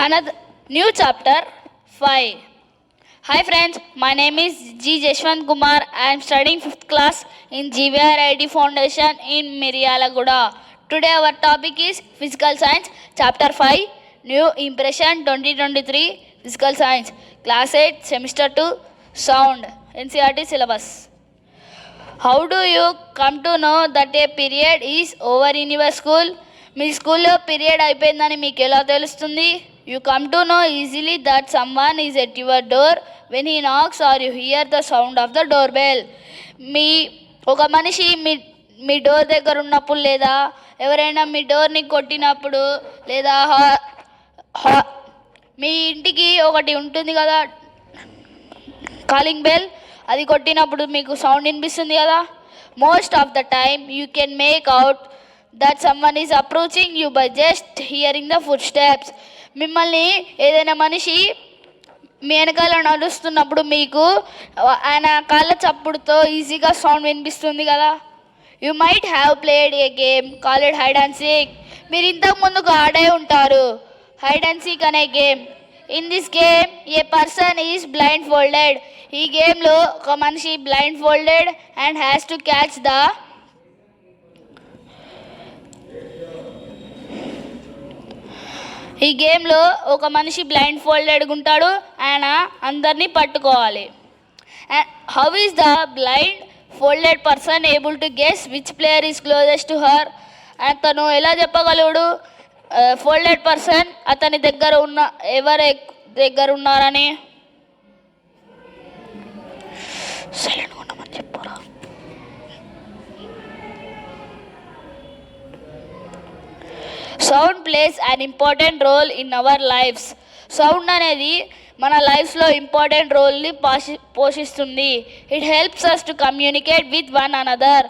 Another new chapter 5. Hi friends, my name is G. Jeshwant Kumar. I am studying 5th class in GVRID Foundation in Miryalaguda. Today our topic is Physical Science, Chapter 5, New Impression 2023, Physical Science, Class 8, Semester 2, Sound, NCERT syllabus. How do you come to know that a period is over in your school? మీ స్కూల్లో period అయిపోయిందని మీకు ఎలా తెలుస్తుంది? You come to know easily that someone is at your door when he knocks or you hear the sound of the door bell. ఒక మనిషి మీ door దగ్గర ఉన్నప్పుడు, లేదా ఎవరైనా మీ డోర్ని కొట్టినప్పుడు, లేదా మీ ఇంటికి ఒకటి ఉంటుంది కదా కాలింగ్ బెల్, అది కొట్టినప్పుడు మీకు సౌండ్ వినిపిస్తుంది కదా. Most of the time you can make out that someone is approaching you by just hearing the footsteps. మిమ్మల్ని ఏదైనా మనిషి మీ వెనకాల నడుస్తున్నప్పుడు మీకు ఆయన కాళ్ళ చప్పుడుతో ఈజీగా సౌండ్ వినిపిస్తుంది కదా. You might have played A game called hide and seek. మీరు ఇంతకు ముందుకు ఆడే ఉంటారు హైడ్ అండ్ సీక్ అనే game. In this game A person is blind folded. ఈ గేమ్లో ఒక మనిషి blind folded and has to catch the ఈ గేమ్లో ఒక మనిషి బ్లైండ్ ఫోల్డెడ్గా ఉంటాడు, ఆయన అందరినీ పట్టుకోవాలి. How is the blind folded person able to guess which player is closest to her. అతను ఎలా చెప్పగలడు ఫోల్డెడ్ పర్సన్ అతని దగ్గర ఉన్న ఎవరు దగ్గర ఉన్నారని? సైలెంట్గా ఉండమని చెప్పారా? Sound plays an important role in our lives. Sound అనేది మన లైఫ్స్లో ఇంపార్టెంట్ రోల్ని పోషిస్తుంది. It helps us to communicate with one another.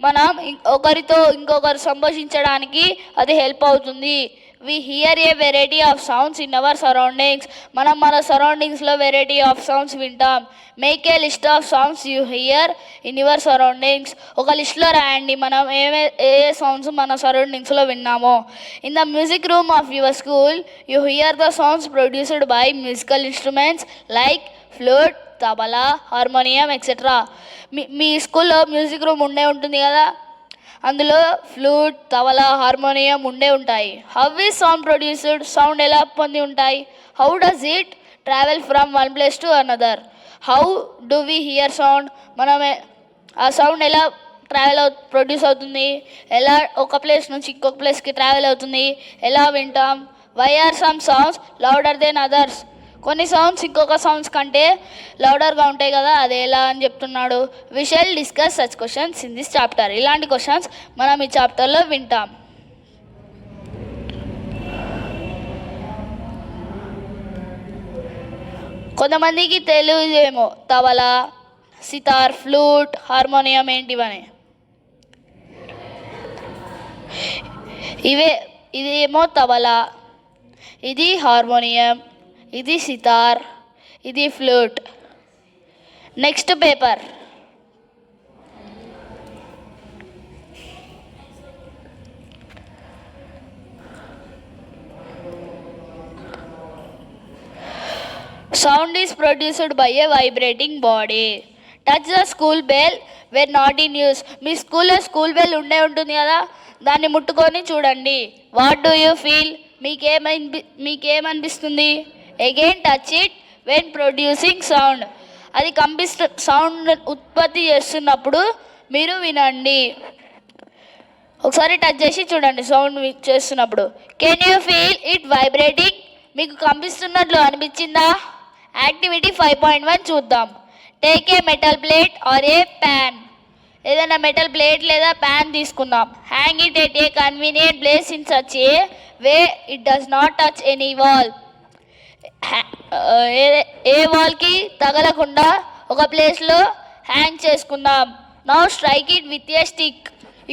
మనం ఒకరితో ఇంకొకరు సంభాషించడానికి అది హెల్ప్ అవుతుంది. We hear a variety of sounds in our surroundings. మనం మన సరౌండింగ్స్లో వెరైటీ ఆఫ్ సౌండ్స్ వింటాం. Make a list of sounds you hear in your surroundings. ఒక లిస్ట్లో రాయండి మనం ఏ సౌండ్స్ మన సరౌండింగ్స్లో విన్నామో. In the music room of your school you hear the sounds produced by musical instruments like flute, tabla, harmonium etcetera. మీ స్కూల్లో మ్యూజిక్ రూమ్ ఉంటుంది కదా, అందులో ఫ్లూట్, తబలా, హార్మోనియం ఉంటాయి. How is sound produced. Sound ఎలా పొంది ఉంటాయి? How does it travel from one place to another. How do we hear sound. మనం ఆ సౌండ్ ఎలా ప్రొడ్యూస్ అవుతుంది, ఎలా ఒక ప్లేస్ నుంచి ఇంకొక ప్లేస్కి ట్రావెల్ అవుతుంది, ఎలా వింటాం. Why are some sounds louder than others. కొన్ని సౌండ్స్ ఇంకొక సౌండ్స్ కంటే లౌడర్గా ఉంటాయి కదా, అది ఎలా అని చెప్తున్నాడు. We shall discuss such questions in this chapter. ఇలాంటి క్వశ్చన్స్ మనం ఈ చాప్టర్లో వింటాం. కొంతమందికి తెలియదేమో తబలా, సితార్, ఫ్లూట్, హార్మోనియం ఏంటివని. ఇదేమో తబలా, ఇది హార్మోనియం, ఇది సితార్, ఇది flute. Next paper. Sound is produced by a vibrating body. Touch the school bell where not in use. మీ స్కూల్లో స్కూల్ బెల్ ఉంటుంది కదా, దాన్ని ముట్టుకొని చూడండి. What do you feel. మీకేమనిపిస్తుంది? Again touch it when producing sound. అది సౌండ్ ఉత్పత్తి చేస్తున్నప్పుడు మీరు వినండి. ఒకసారి టచ్ చేసి చూడండి సౌండ్ చేస్తున్నప్పుడు. Can you feel it vibrating. మీకు కంపిస్తున్నట్లు అనిపించిందా? యాక్టివిటీ 5.1 చూద్దాం. Take a metal plate or a pan. ఏదైనా మెటల్ ప్లేట్ లేదా ప్యాన్ తీసుకుందాం. Hang it at a convenient place in such a way it does not touch any wall. ఏ వాల్కి తగలకుండా ఒక ప్లేస్లో హ్యాంగ్ చేసుకుందాం. Now strike it with a stick.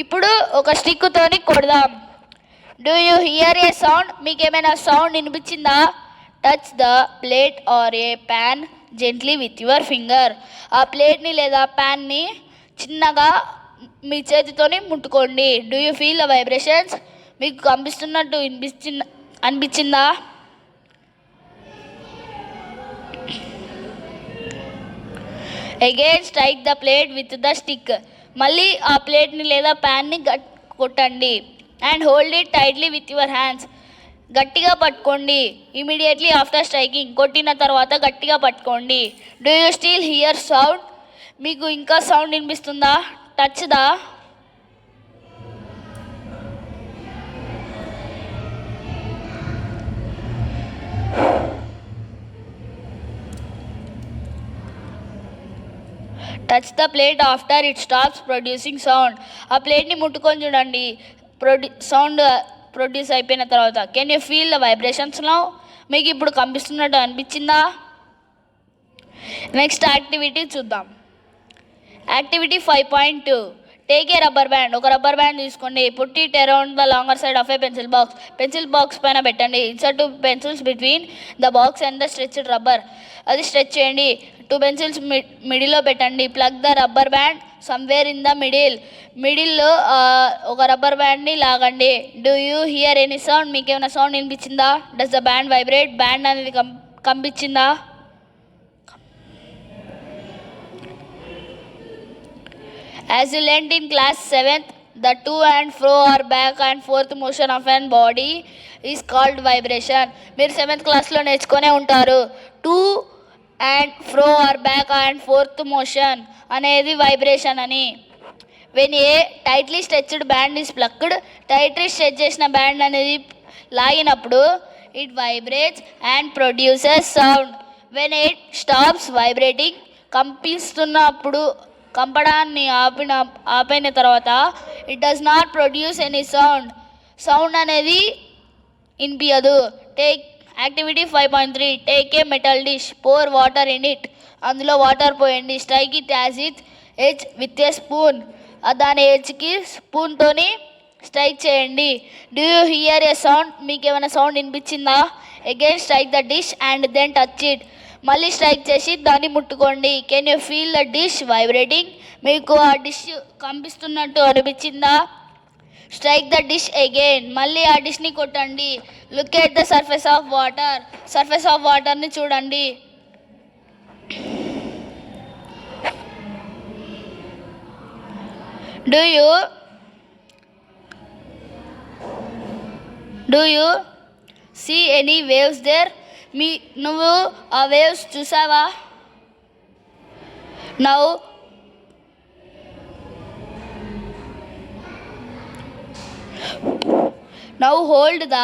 ఇప్పుడు ఒక స్టిక్తోని కొడదాం. Do you hear a sound. మీకు ఏమైనా సౌండ్ వినిపించిందా? Touch the plate or a pan gently with your finger. ఆ ప్లేట్ని లేదా ప్యాన్ని చిన్నగా మీ చేతితోని ముట్టుకోండి. Do you feel the vibrations. మీకు కంపిస్తున్నట్టు అనిపించిందా? Again strike the plate with the stick. మళ్ళీ ఆ ప్లేట్ని లేదా ప్యాన్ని కొట్టండి. And hold it tightly with your hands. గట్టిగా పట్టుకోండి. ఇమీడియట్లీ ఆఫ్టర్ స్ట్రైకింగ్, కొట్టిన తర్వాత గట్టిగా పట్టుకోండి. Do you still hear sound? మీకు ఇంకా సౌండ్ వినిపిస్తుందా? Touch the. Touch the plate after it stops producing sound. ఆ ప్లేట్ని ముట్టుకొని చూడండి సౌండ్ ప్రొడ్యూస్ అయిపోయిన తర్వాత. కెన్ యూ ఫీల్ ద వైబ్రేషన్స్లో? మీకు ఇప్పుడు కంపిస్తున్నట్టు అనిపించిందా? నెక్స్ట్ యాక్టివిటీ చూద్దాం. Activity 5.2. Take a rubber band. ఒక రబ్బర్ బ్యాండ్ తీసుకోండి. Put it around the longer side of a pencil box. Pencil box పైన పెట్టండి. Insert 2 pencils between the box and the stretched rubber. అది స్ట్రెచ్ చేయండి. 2 pencils మిడిల్లో పెట్టండి. Pluck the rubber band somewhere in the మిడిల్లో ఒక rubber బ్యాండ్ని లాగండి. Do you hear any sound? మీకు ఏమైనా సౌండ్ వినిపించిందా? Does the band vibrate? Band అనేది కంపించిందా? As you learnt in class 7th, the to and fro or back and forth motion of an body is called vibration. మీరు 7th క్లాస్లో నేర్చుకునే ఉంటారు. To and fro or back and forth motion అనేది vibration అని. When a tightly stretched band is plucked, tightly stretch చేసిన band అనేది లాగినప్పుడు it vibrates and produces sound. When it stops vibrating, కంపిస్తున్నప్పుడు కంపడాన్ని ఆపిన తర్వాత it does not produce any sound అనేది వినిపించదు. Activity 5.3. Take a metal dish, pour water in it. అందులో వాటర్ పోయండి. Strike it as it edge with a spoon. దాని ఎడ్జ్కి స్పూన్తోని స్ట్రైక్ చేయండి. Do you hear a sound? మీకు ఏమైనా సౌండ్ వినిపించిందా? Again strike the dish and then touch it. మళ్ళీ స్ట్రైక్ చేసి దాన్ని ముట్టుకోండి. Can you feel the dish vibrating? మీకు ఆ డిష్ కంపిస్తున్నట్టు అనిపించిందా? Strike the dish again. మళ్ళీ ఆ డిష్ని కొట్టండి. Look at the surface of water. Surface of వాటర్ని చూడండి. Do you see any waves there? నువ్వు ఆ వేవ్స్ చూసావా? Now hold the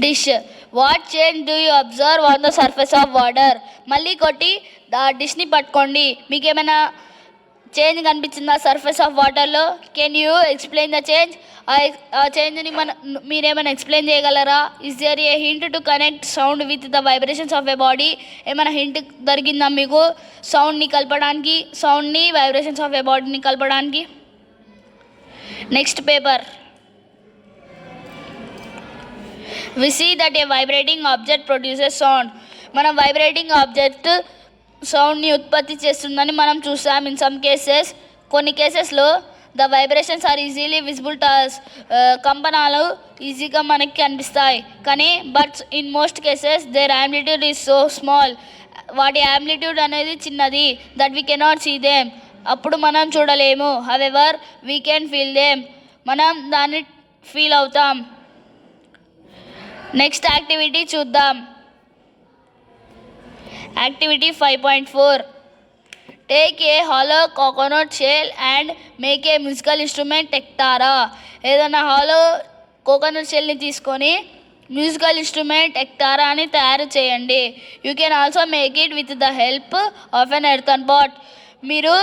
dish. What change do you observe on the surface of water? మళ్ళీ కొట్టి ఆ డిష్ని పట్టుకోండి. మీకు ఏమైనా చేంజ్ కనిపించిందా సర్ఫేస్ ఆఫ్ వాటర్లో? Can you explain the change? ఆ చేంజ్ని మీరేమైనా ఎక్స్ప్లెయిన్ చేయగలరా? Is there a hint to connect sound with the vibrations of a body? ఏమైనా హింట్ దొరికిందా మీకు సౌండ్ని వైబ్రేషన్స్ ఆఫ్ ఎ బాడీని కలపడానికి? Next paper. We see that a vibrating object produces sound. మనం వైబ్రేటింగ్ ఆబ్జెక్ట్ సౌండ్ని ఉత్పత్తి చేస్తుందని మనం చూసాం. ఇన్ సమ్ కేసెస్, కొన్ని కేసెస్లో the vibrations are easily visible to us. కంపనాలు ఈజీగా మనకి కనిపిస్తాయి. కానీ in most cases their amplitude is so small. వాటి యాంప్లిట్యూడ్ అనేది చిన్నది. That we cannot see them. అప్పుడు మనం చూడలేము. However we can feel them. మనం దాన్ని ఫీల్ అవుతాం. నెక్స్ట్ యాక్టివిటీ చూద్దాం. Activity 5.4. Take a hollow coconut shell and make a musical instrument ektara. ఏదైనా హాలో కోకోనట్ షెల్ని తీసుకొని మ్యూజికల్ ఇన్స్ట్రుమెంట్ ఎక్టారా అని తయారు చేయండి. You can also make it with the help of an earthen pot. మీరు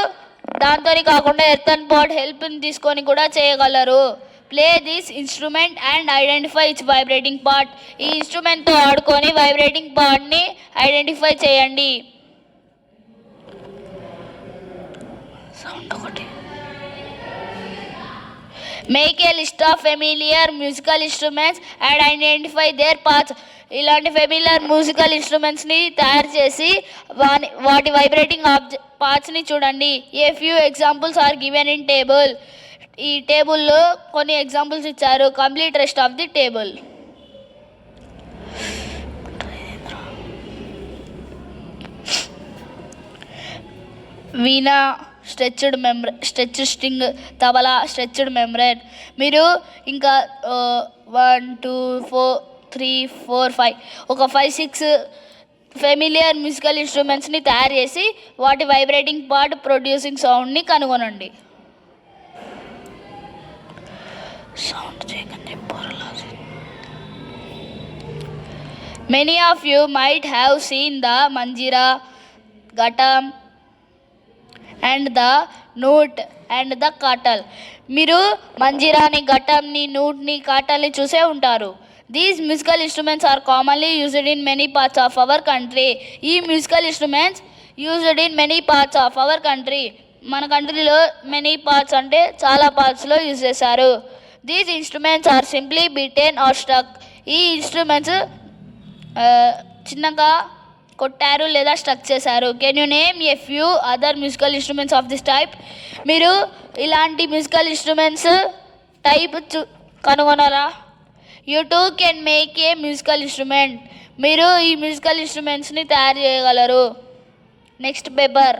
దాంతో కాకుండా ఎర్తన్ పాట్ హెల్ప్ని తీసుకొని కూడా చేయగలరు. Play this instrument and identify its vibrating part. ఈ ఇన్స్ట్రుమెంట్తో ఆడుకొని వైబ్రేటింగ్ పార్ట్ని ఐడెంటిఫై చేయండి. Make a list of familiar musical instruments and identify their parts. ఇలాంటి ఫెమిలియర్ మ్యూజికల్ ఇన్స్ట్రుమెంట్స్ని తయారు చేసి వాటి వైబ్రేటింగ్ పార్ట్స్ని చూడండి. A few examples are given in table. ఈ టేబుల్లో కొన్ని ఎగ్జాంపుల్స్ ఇచ్చారు. Complete rest of the table. Veena stretched string, tabla stretched membrane. మీరు ఇంకా 1 2 3 4 5 ఒక 5-6 ఫెమిలియర్ మ్యూజికల్ ఇన్స్ట్రుమెంట్స్ని తయారు చేసి వాటి వైబ్రేటింగ్ పార్ట్ ప్రొడ్యూసింగ్ సౌండ్ని కనుగొనండి. సౌండ్ చేయకండి. Many of you might have seen the manjira, ghatam and the nut and the katal. మీరు మంజీరాని, ఘటంని, నూట్ని, కాటల్ని చూసే ఉంటారు. These musical instruments are commonly used in many parts of our country. ఈ musical instruments used in many parts of our country. మన కంట్రీలో many parts అంటే చాలా పార్ట్స్లో use చేశారు. These instruments are simply beaten or struck. ఈ instruments చిన్నగా కొట్టారు లేదా స్ట్రక్ చేశారు. Can you name a few other musical instruments of this type? మీరు ఇలాంటి మ్యూజికల్ ఇన్స్ట్రుమెంట్స్ టైప్ కనుగొనరా? You too can make a musical instrument. మీరు ఈ మ్యూజికల్ ఇన్స్ట్రుమెంట్స్ని తయారు చేయగలరు. Next paper.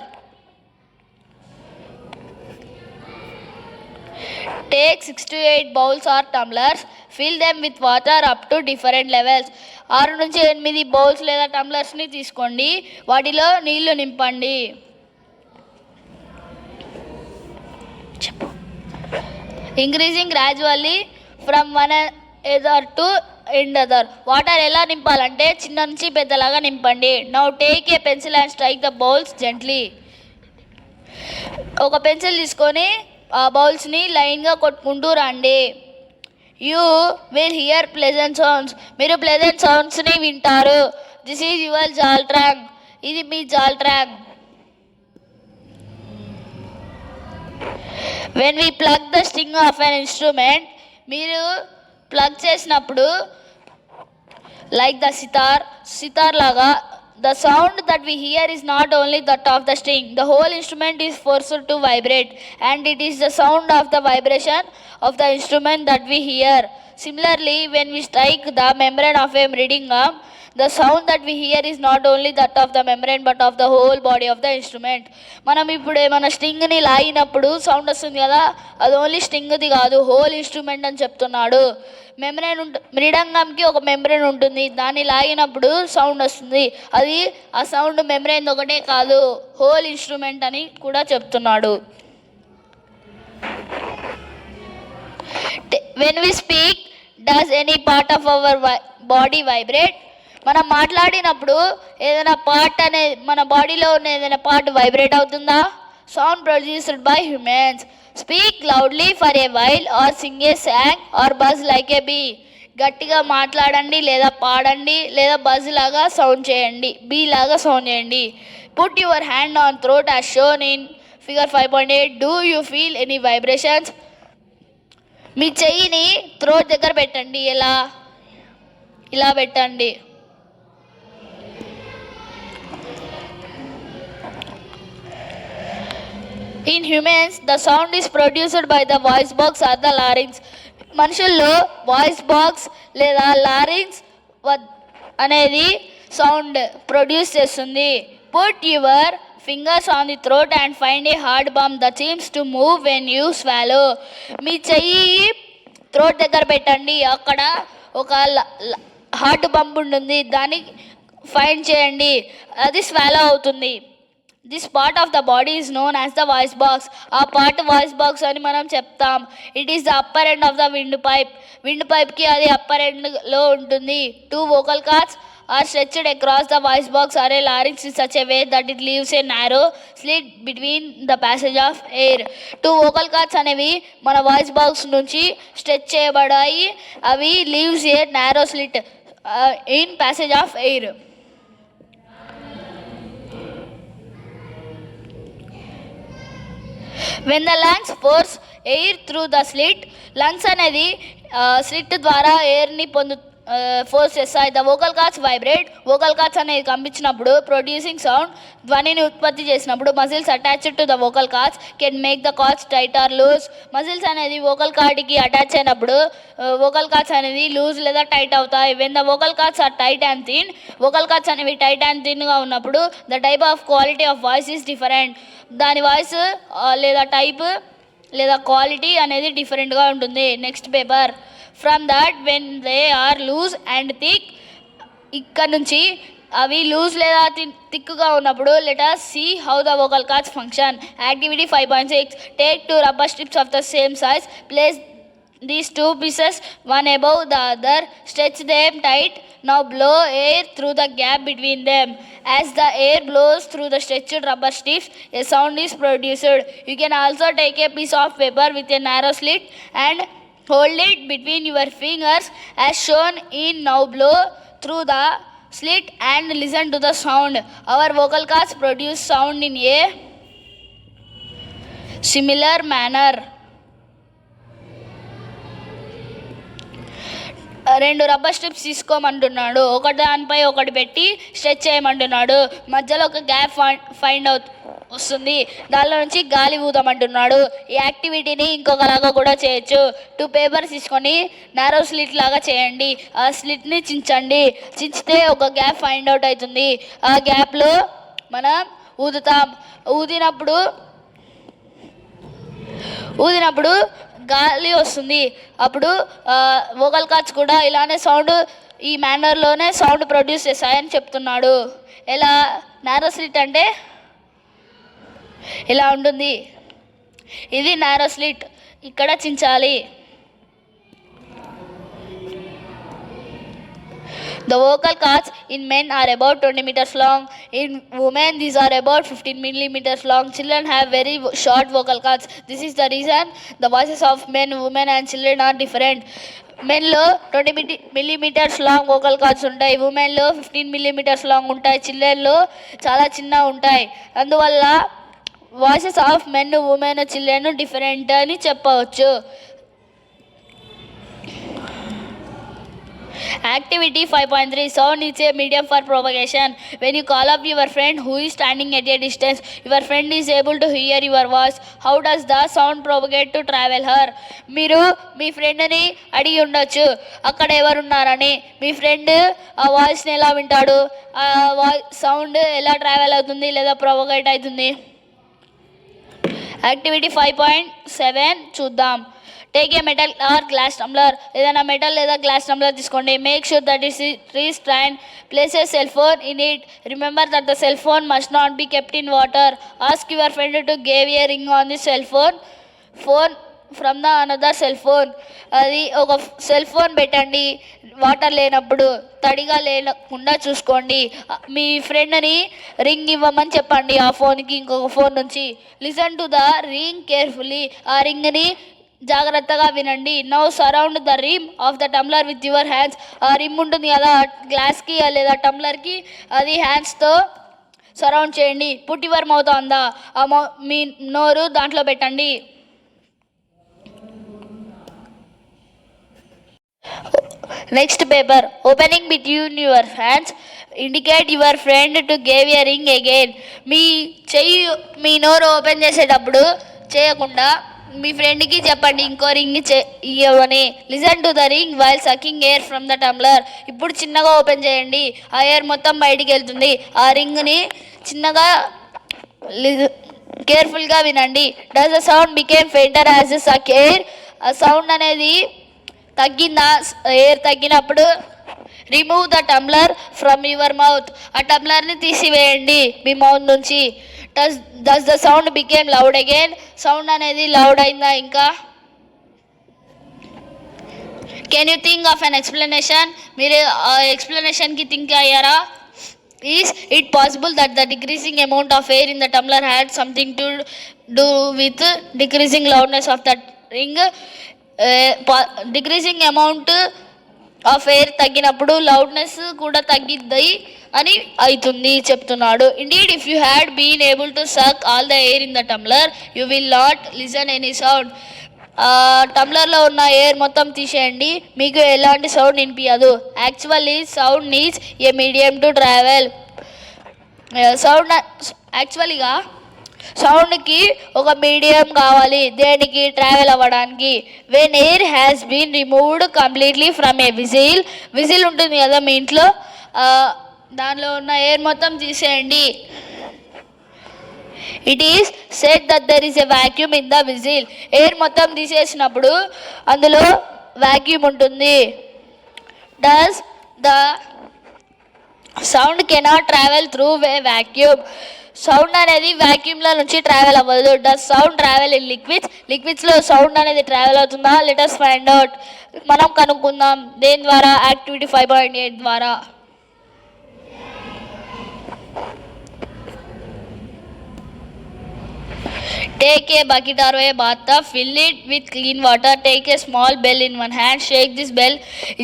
Take 6 to 8 bowls or tumblers. Fill them with water up to different levels. 6 నుంచి 8 bowls లేదా టంబ్లర్స్ని తీసుకోండి. వాటిలో నీళ్లు నింపండి. Increasing gradually from one either to end other. Water ఎలా నింపాలంటే చిన్న నుంచి పెద్దలాగా నింపండి. Now take a pencil and strike the bowls gently. ఒక పెన్సిల్ తీసుకొని ఆ బౌల్స్ని లైన్గా కొట్టుకుంటూ రండి. You will hear pleasant sounds. మీరు ప్లెజెంట్ సౌండ్స్ని వింటారు. This is your jal tarang. ఇది మీ jal tarang. When we pluck the string of an instrument, మీరు ప్లగ్ చేసినప్పుడు లైక్ ద సితార్ లాగా, the sound that we hear is not only that of the string. The whole instrument is forced to vibrate, and it is the sound of the vibration of the instrument that we hear. Similarly, when we strike the membrane of a reading gum, the sound that we hear is not only that of the membrane but of the whole body of the instrument. మనం ఇప్పుడు ఏమైనా స్ట్రింగ్ని లాగినప్పుడు sound వస్తుంది కదా, అది only స్ట్రింగ్ది కాదు, whole instrument అని చెప్తున్నాడు. Membrane మృదంగంకి ఒక మెమ్బ్రేన్ ఉంటుంది. దాన్ని లాగినప్పుడు సౌండ్ వస్తుంది. అది ఆ సౌండ్ మెమ్బ్రేన్ ఒకటే కాదు, హోల్ ఇన్స్ట్రుమెంట్ అని కూడా చెప్తున్నాడు. When we speak, does any part of our body vibrate? మనం మాట్లాడినప్పుడు ఏదైనా పార్ట్ మన బాడీలో ఉన్న ఏదైనా పార్ట్ వైబ్రేట్ అవుతుందా? Sound produced by humans. Speak loudly for a while or sing a song or buzz like a bee. గట్టిగా మాట్లాడండి లేదా పాడండి లేదా బజ్ లాగా సౌండ్ చేయండి, బీ లాగా సౌండ్ చేయండి. Put your hand on throat as shown in figure 5.8. Do you feel any vibrations? మీ చెయ్యిని థ్రోట్ దగ్గర పెట్టండి. ఇలా పెట్టండి. In humans, the sound is produced by the voice box or the larynx. మనుషుల్లో వాయిస్ బాక్స్ లేదా larynx అనేది sound produce చేస్తుంది. Put your fingers on the throat and find a hard bump that seems to move when you swallow. మీ చెయ్యి throat దగ్గర పెట్టండి. అక్కడ ఒక హార్డ్ బంప్ ఉంటుంది, దాన్ని ఫైండ్ చేయండి, అది స్వాలో అవుతుంది. This part of the body is known as the voice box. ఆ పార్ట్ వాయిస్ బాక్స్ అని మనం చెప్తాం. It is the upper end of the windpipe. విండ్ పైప్కి అది అప్పర్ ఎండ్లో ఉంటుంది. 2 vocal cords are stretched across the voice box or a larynx in such a way that it leaves a narrow slit between the passage of air. 2 vocal cords అనేవి మన voice box నుంచి stretch చేయబడాయి. అవి leaves A narrow slit in passage of air. When the lungs force air through the slit, lungs అనేది slit ద్వారా ఎయిర్ని force చేస్తాయి. The vocal cords vibrate. Vocal cords అనేది కంపించినప్పుడు ప్రొడ్యూసింగ్ సౌండ్, ధ్వనిని ఉత్పత్తి చేసినప్పుడు muscles attached to the vocal cords can make the cords tight or loose. Muscles అనేది వోకల్ కార్డ్కి అటాచ్ అయినప్పుడు వోకల్ కార్డ్స్ అనేది లూజ్ లేదా టైట్ అవుతాయి. When the vocal cords are tight and thin, vocal cords అనేవి టైట్ అండ్ థిన్గా ఉన్నప్పుడు the type of quality of voice is different. దాని వాయిస్ లేదా టైప్ లేదా క్వాలిటీ అనేది డిఫరెంట్గా ఉంటుంది. Next paper. From that when they or lose and thick, ఇక్కడ నుంచి అవి లూజ్ లేదా థిక్గా ఉన్నప్పుడు let us see how the vocal cords function. Activity 5.6. Take 2 rubber strips of the same size. Place these 2 pieces one above the other. Stretch them tight. Now blow air through the gap between them. As the air blows through the stretched rubber strips, a sound is produced. You can also take a piece of paper with a narrow slit and hold it between your fingers as shown in. Now blow through the slit and listen to the sound. Our vocal cords produce sound in a similar manner. 2 rubber strips తీసుకోమంటున్నాడు. ఒకటి దానిపై ఒకటి పెట్టి stretch చేయమంటున్నాడు. మధ్యలో ఒక gap find వస్తుంది. దానిలో నుంచి గాలి ఊదమంటున్నాడు. ఈ యాక్టివిటీని ఇంకొకలాగా కూడా చేయొచ్చు. 2 పేపర్స్ తీసుకొని నారో స్లిట్ లాగా చేయండి. ఆ స్లిట్ని చించండి. చించితే ఒక గ్యాప్ ఫైండ్ అవుట్ అవుతుంది. ఆ గ్యాప్లో మనం ఊదుతాం. ఊదినప్పుడు గాలి వస్తుంది. అప్పుడు వోకల్ కార్డ్స్ కూడా ఇలానే సౌండ్, ఈ మేనర్లోనే సౌండ్ ప్రొడ్యూస్ చేస్తాయని చెప్తున్నాడు. ఎలా? నారో స్లిట్ అంటే ఇలా ఉంటుంది. ఇది నారో స్లిట్. ఇక్కడ చించాలి. The vocal cords in men are about 20 meters long. In women, these are about 15 millimeters long. Children have very short vocal cords. This is the reason the voices of men, women and children are different. మెన్లో 20 millimeters long vocal cords ఉంటాయి. ఉమెన్లో 15 millimeters long ఉంటాయి. చిల్డ్రన్లో చాలా చిన్న ఉంటాయి. అందువల్ల voices of men, women, children different అని చెప్పవచ్చు. Activity 5.3. Sound is a medium for propagation. When you call up your friend who is standing at a distance, your friend is able to hear your voice. How does the sound propagate to travel her? మీరు మీ ఫ్రెండ్ని అడిగి ఉండొచ్చు అక్కడ ఎవరున్నారని. మీ friend ఆ వాయిస్ని ఎలా వింటాడు? ఆ సౌండ్ ఎలా ట్రావెల్ అవుతుంది లేదా ప్రొపగేట్ అవుతుంది? యాక్టివిటీ 5.7 చూద్దాం. Take a metal are glass tumbler. ఏదైనా మెటల్ లేదా గ్లాస్ టంబ్లర్ తీసుకోండి. Make sure that it is drain. Place A cell phone in it. Remember that the cell phone must not be kept in water. Ask your friend to give a ring on the cell phone from the another cell phone. అది ఒక cell phone పెట్టండి. Water లేనప్పుడు తడిగా లేకుండా చూసుకోండి. మీ ఫ్రెండ్ని ring ఇవ్వమని చెప్పండి ఆ ఫోన్కి ఇంకొక ఫోన్ నుంచి. Listen to the ring carefully. ఆ రింగ్ని జాగ్రత్తగా వినండి. Now surround the rim of the tumbler with your hands. ఆ రిమ్ ఉంటుంది కదా గ్లాస్కి లేదా టంబ్లర్కి, అది హ్యాండ్స్తో సరౌండ్ చేయండి. Put your mouth on the. మీ నోరు దాంట్లో పెట్టండి. Next paper. Opening between your hands. Indicate your friend to give a ring again. మీ నోరు ఓపెన్ చేసేటప్పుడు చేయకుండా మీ ఫ్రెండ్కి చెప్పండి ఇంకో రింగ్ ఇవ్వని. Listen to the ring while sucking air from the tumbler. ఇప్పుడు చిన్నగా ఓపెన్ చేయండి. ఆ ఎయిర్ మొత్తం బయటికి వెళ్తుంది. ఆ రింగ్ని చిన్నగా కేర్ఫుల్గా వినండి. Does the sound became fainter as the suck air. ఆ సౌండ్ అనేది తగ్గిందా? ఎయిర్ తగ్గినప్పుడు remove the tumbler from your mouth. ఆ టంబ్లర్ని తీసివేయండి మీ మౌత్ నుంచి. Does the sound became loud again. Sound అనేది లౌడ్ అయిందా ఇంకా? Can you think of an explanation. మీరు ఆ ఎక్స్ప్లెనేషన్కి థింక్ అయ్యారా? Is it possible that the decreasing amount of air in the tumbler had something to do with decreasing loudness of the ring? Decreasing amount of air తగ్గినప్పుడు loudness కూడా తగ్గిద్ది అని అవుతుంది చెప్తున్నాడు. Indeed if you had been able to suck all the air in the tumbler you will not listen any sound. టంబ్లర్లో ఉన్న air మొత్తం తీసేయండి, మీకు ఎలాంటి సౌండ్ వినిపించదు. Actually sound needs a medium to travel. Sound యాక్చువల్గా సౌండ్కి ఒక మీడియం కావాలి దేనికి, ట్రావెల్ అవ్వడానికి. When air has been removed completely from a whistle ఉంటుంది కదా మీ ఇంట్లో, దానిలో ఉన్న ఎయిర్ మొత్తం తీసేయండి. It is said that there is a vacuum in the whistle. Air మొత్తం తీసేసినప్పుడు అందులో వాక్యూమ్ ఉంటుంది. Does the sound cannot travel through a vacuum. Sound అనేది వాక్యూమ్ల నుంచి ట్రావెల్ అవ్వదు. డస్ సౌండ్ ట్రావెల్ ఇన్ లిక్విడ్స్లో సౌండ్ అనేది ట్రావెల్ అవుతుందా? Let us find out. మనం కనుక్కుందాం. దేని ద్వారా? యాక్టివిటీ 5.8 ద్వారా. Take a bucket or a bathtub, fill it with clean water, take a small bell in one hand, shake this bell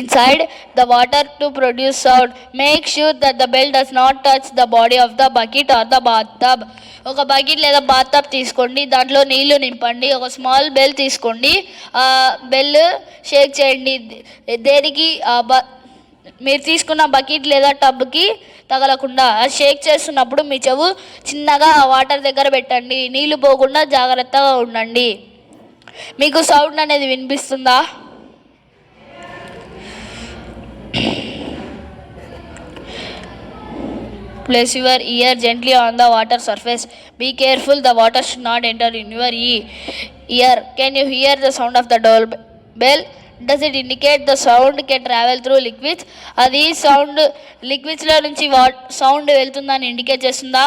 inside the water to produce sound. Make sure that the bell does not touch the body of the bucket or the bathtub. ఒక bucket లేదా bathtub తీసుకోండి, దాంట్లో నీళ్లు నింపండి, ఒక small bell తీసుకోండి, bell Sheikh చేయండి. దేనికి? మీరు తీసుకున్న బకెట్ లేదా టబ్కి తగలకుండా. షేక్ చేస్తున్నప్పుడు మీ చెవు చిన్నగా ఆ వాటర్ దగ్గర పెట్టండి, నీళ్లు పోకుండా జాగ్రత్తగా ఉండండి. మీకు సౌండ్ అనేది వినిపిస్తుందా? Place your ear gently on the water surface. Be careful, the water should not enter in your ear. Can you hear the sound of the doorbell? Does it indicate the sound can travel through liquids? అది sound లిక్విడ్స్లో నుంచి sound వెళ్తుందని indicate చేస్తుందా?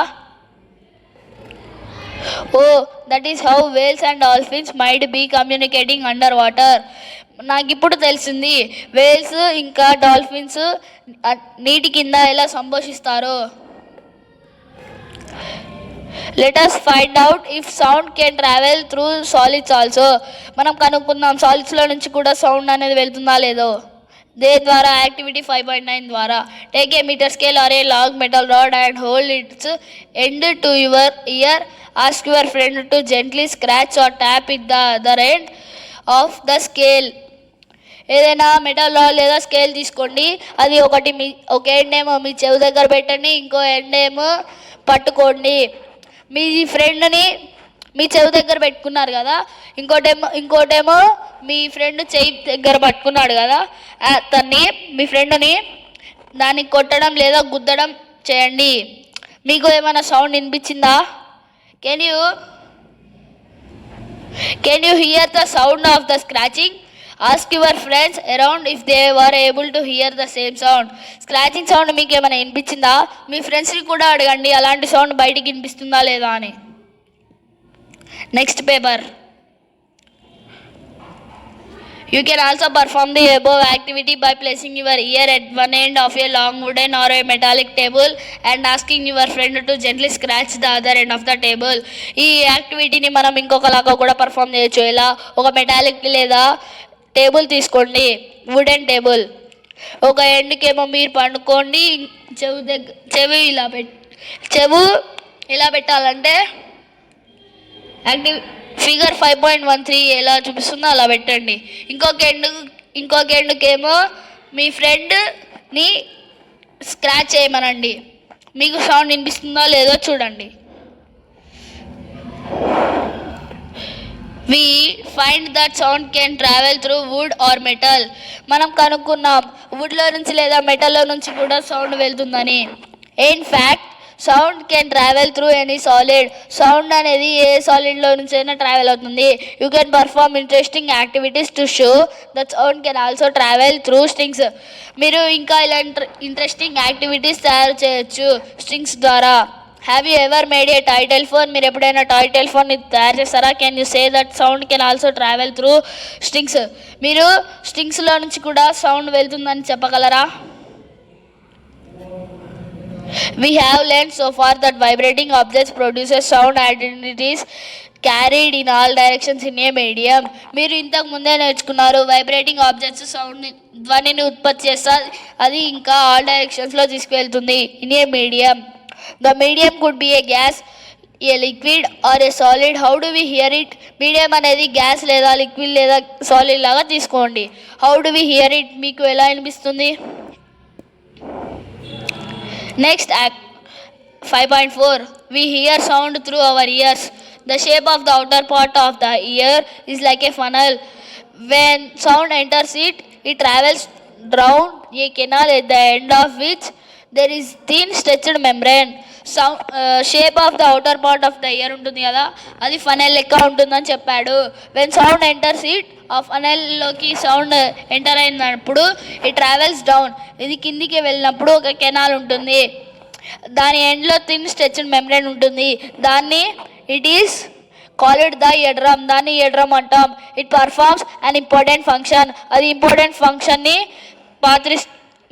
That is how whales and dolphins might be communicating under water. నాకు ఇప్పుడు తెలిసింది Wales ఇంకా dolphins నీటి కింద ఎలా సంభాషిస్తారో. Let us find out if sound can travel through solids also. మనం కనుక్కుందాం సాలిడ్స్లో నుంచి కూడా సౌండ్ అనేది వెళ్తుందా లేదో. దేని ద్వారా? యాక్టివిటీ 5.9 ద్వారా. Take a metre scale or a long metal rod and hold its end to your ear. Ask your friend to gently scratch or tap it the other end of the scale. ఏదైనా metal rod లేదా scale తీసుకోండి, అది ఒక end ఏమో మీ చెవి దగ్గర పెట్టండి, ఇంకో ఎండ్ ఏమో పట్టుకోండి. మీ ఫ్రెండ్ని మీ చెవి దగ్గర పెట్టుకున్నారు కదా, ఇంకోటేమో మీ ఫ్రెండ్ చెయ్యి దగ్గర పట్టుకున్నాడు కదా, మీ ఫ్రెండ్ని దాన్ని కొట్టడం లేదా గుద్దడం చేయండి. మీకు ఏమైనా సౌండ్ వినిపించిందా? Can you hear the sound of the scratching? Ask your friends around if they were able to hear the same sound. Scratching sound మీకు ఏమైనా వినిపించిందా? మీ ఫ్రెండ్స్ని కూడా అడగండి అలాంటి సౌండ్ బయటికి వినిపిస్తుందా లేదా అని. Next paper. You can also perform the above activity by placing your ear at one end of a long wooden or a metallic table and asking your friend to gently scratch the other end of the table. ఈ యాక్టివిటీని మనం ఇంకొకలాగా కూడా perform చేయొచ్చు. ఎలా? ఒక metallic లేదా table తీసుకోండి, wooden table. ఒక ఎండ్కేమో మీరు పండుకోండి, చెవి ఇలా పెట్టాలంటే ఫిగర్ 5.13 ఎలా చూపిస్తుందో అలా పెట్టండి. ఇంకొక ఎండ్కేమో మీ ఫ్రెండ్ని స్క్రాచ్ చేయమనండి. మీకు సౌండ్ వినిపిస్తుందో లేదో చూడండి. We find that sound can travel through wood or metal. మనం కనుక్కున్నాం వుడ్లో నుంచి లేదా మెటల్లో నుంచి కూడా సౌండ్ వెళ్తుందని. In fact sound can travel through any solid. Sound అనేది ఏ సాలిడ్లో నుంచి అయినా ట్రావెల్ అవుతుంది. You can perform interesting activities to show that sound can also travel through strings. మీరు ఇంకా ఇలా ఇంట్రెస్టింగ్ యాక్టివిటీస్ తయారు చేయొచ్చు స్ట్రింగ్స్ ద్వారా. Have you ever made a toy telephone? మీరు ఎప్పుడైనా టాయ్ టెలిఫోన్ని తయారు చేస్తారా? Can you say that sound can also travel through strings? మీరు స్ట్రింగ్స్లో నుంచి కూడా సౌండ్ వెళ్తుందని చెప్పగలరా? We have learned so far that vibrating objects produces sound identities carried in all directions in a medium. మీరు ఇంతకు ముందే నేర్చుకున్నారు వైబ్రేటింగ్ ఆబ్జెక్ట్స్ ధ్వనిని ఉత్పత్తి చేస్తారు, అది ఇంకా ఆల్ డైరెక్షన్స్లో తీసుకువెళ్తుంది. In a medium. The medium could be a gas, a liquid or a solid, how do we hear it? Medium అనేది గ్యాస్ లేదా లిక్విడ్ లేదా సాలిడ్ లాగా తీసుకోండి. How do we hear it, మీకు ఎలా అనిపిస్తుంది? Next 5.4 we hear sound through our ears. The shape of the outer part of the ear is like a funnel. When sound enters it, it travels down a canal at the end of which there is thin stretched membrane. Sound shape of the outer part of the ear ఉంటుంది కదా, అది funnel లెక్క ఉంటుందని చెప్పాడు. When sound enters it, ఆ ఫనెల్లోకి sound enter అయినప్పుడు it travels down, ఇది కిందికి వెళ్ళినప్పుడు ఒక కెనాల్ ఉంటుంది. దాని ఎండ్లో థిన్ స్ట్రెచ్డ్ మెమ్బ్రేన్ ఉంటుంది. దాన్ని it is called the ear drum, దాన్ని ఇయర్ డ్రమ్ అంటాం. It performs an important function, అది ఇంపార్టెంట్ ఫంక్షన్ని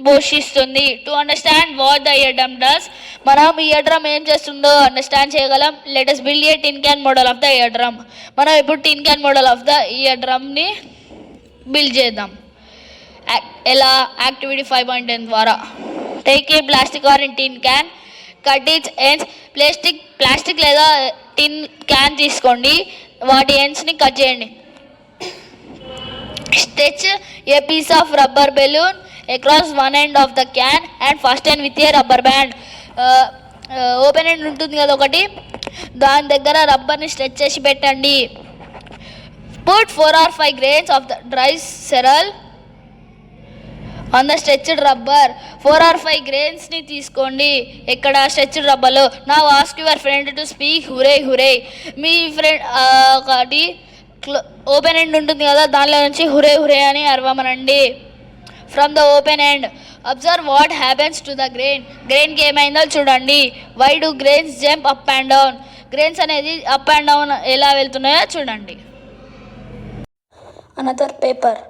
పోషిస్తుంది. To understand what the ear drum does, మనం ఇయర్ డ్రమ్ ఏం చేస్తుందో అండర్స్టాండ్ చేయగలం. Let us build a tin can model of the ear drum. మనం ఇప్పుడు tin can model of the ear డ్రమ్ని బిల్డ్ చేద్దాం. ఎలా? యాక్టివిటీ 5.10 ద్వారా. Take a plastic or in tin can, cut its ends. Plastic లేదా tin can తీసుకోండి, వాటి ఎండ్స్ని కట్ చేయండి. Stretch a piece of rubber balloon across one end of the can and fasten with a rubber band. Open end ఉంటుంది కదా ఒకటి, దాని దగ్గర రబ్బర్ని స్ట్రెచ్ చేసి పెట్టండి. Put 4 or 5 grains of the dry cereal on the stretched rubber. 4 or 5 గ్రెయిన్స్ని తీసుకోండి ఎక్కడ? స్ట్రెచ్డ్ రబ్బర్లో. నా ask your friend to speak hurray hurray. మీ ఫ్రెండ్ ఒకటి ఓపెన్ ఎండ్ ఉంటుంది కదా, దానిలో నుంచి హురే హురే అని అరవమనండి. From the open end observe what happens to the grain. గ్రెయిన్కి ఏమైందో చూడండి. Why do grains jump up and down? Grains అనేది అప్ అండ్ డౌన్ ఎలా వెళ్తున్నాయో చూడండి. Another paper.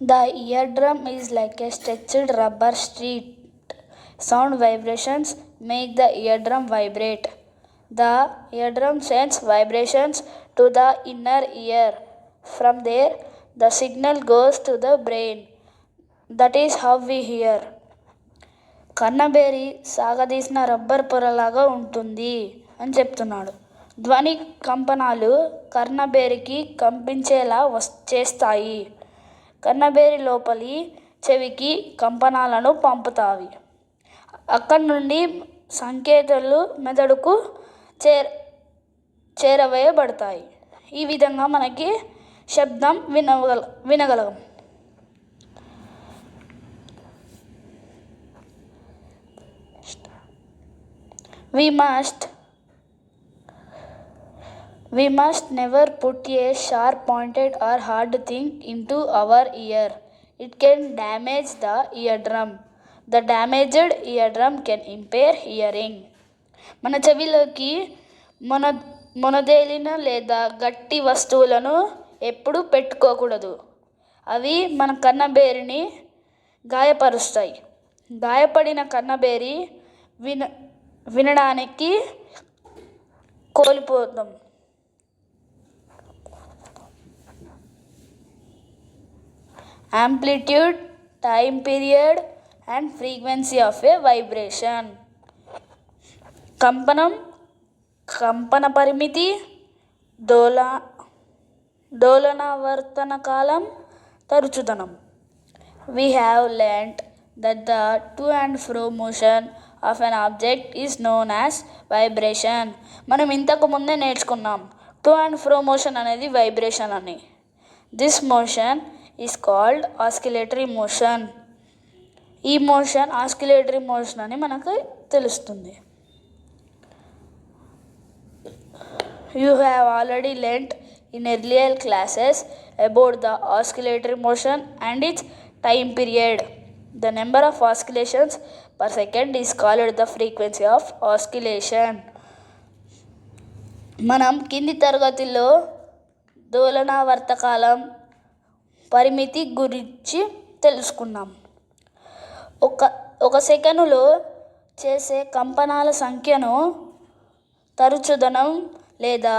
The eardrum is like a stretched rubber sheet. Sound vibrations make the eardrum vibrate. The eardrum sends vibrations to the inner ear. From there, the signal goes to the brain. That is how we hear. కన్నబేరి సాగదీసిన rubber పొరలాగా ఉంటుంది అని చెప్తున్నాడు. ధ్వని కంపనాలు కర్ణబేరికి కంపించేలా చేస్తాయి. కన్నబేరి లోపలి చెవికి కంపనాలను పంపుతాయి. అక్కడి నుండి సంకేతాలు మెదడుకు చేరవేయబడతాయి. ఈ విధంగా మనకి శబ్దం వినగలం. We must never put a sharp pointed or hard thing into our ear. It can damage the eardrum. The damaged eardrum can impair hearing. మన చెవిలోకి మొనదేలిన లేదా గట్టి వస్తువులను ఎప్పుడూ పెట్టుకోకూడదు. అవి మన కన్నబేరిని గాయపరుస్తాయి. గాయపడిన కన్నబేరి వినడానికి కోల్పోతాం. Amplitude, time period and frequency of a vibration. కంపన పరిమితి, డోలనావర్తన కాలం, తరచుదనం. We have learnt that the to and fro motion of an object is known as vibration. మనం ఇంతకు ముందే నేర్చుకున్నాం టు అండ్ ఫ్రో మోషన్ అనేది వైబ్రేషన్ అని. This motion is called oscillatory motion. ఈ motion ఆస్కిలేటరీ motion అని మనకు తెలుస్తుంది. You have already learnt in earlier classes about the oscillatory motion and its time period. The number of oscillations per second is called the frequency of oscillation. మనం కింది తరగతిలో డోలనావర్తకాలం పరిమితి గురించి తెలుసుకున్నాం. ఒక సెకనులో చేసే కంపనాల సంఖ్యను తరచుదనం లేదా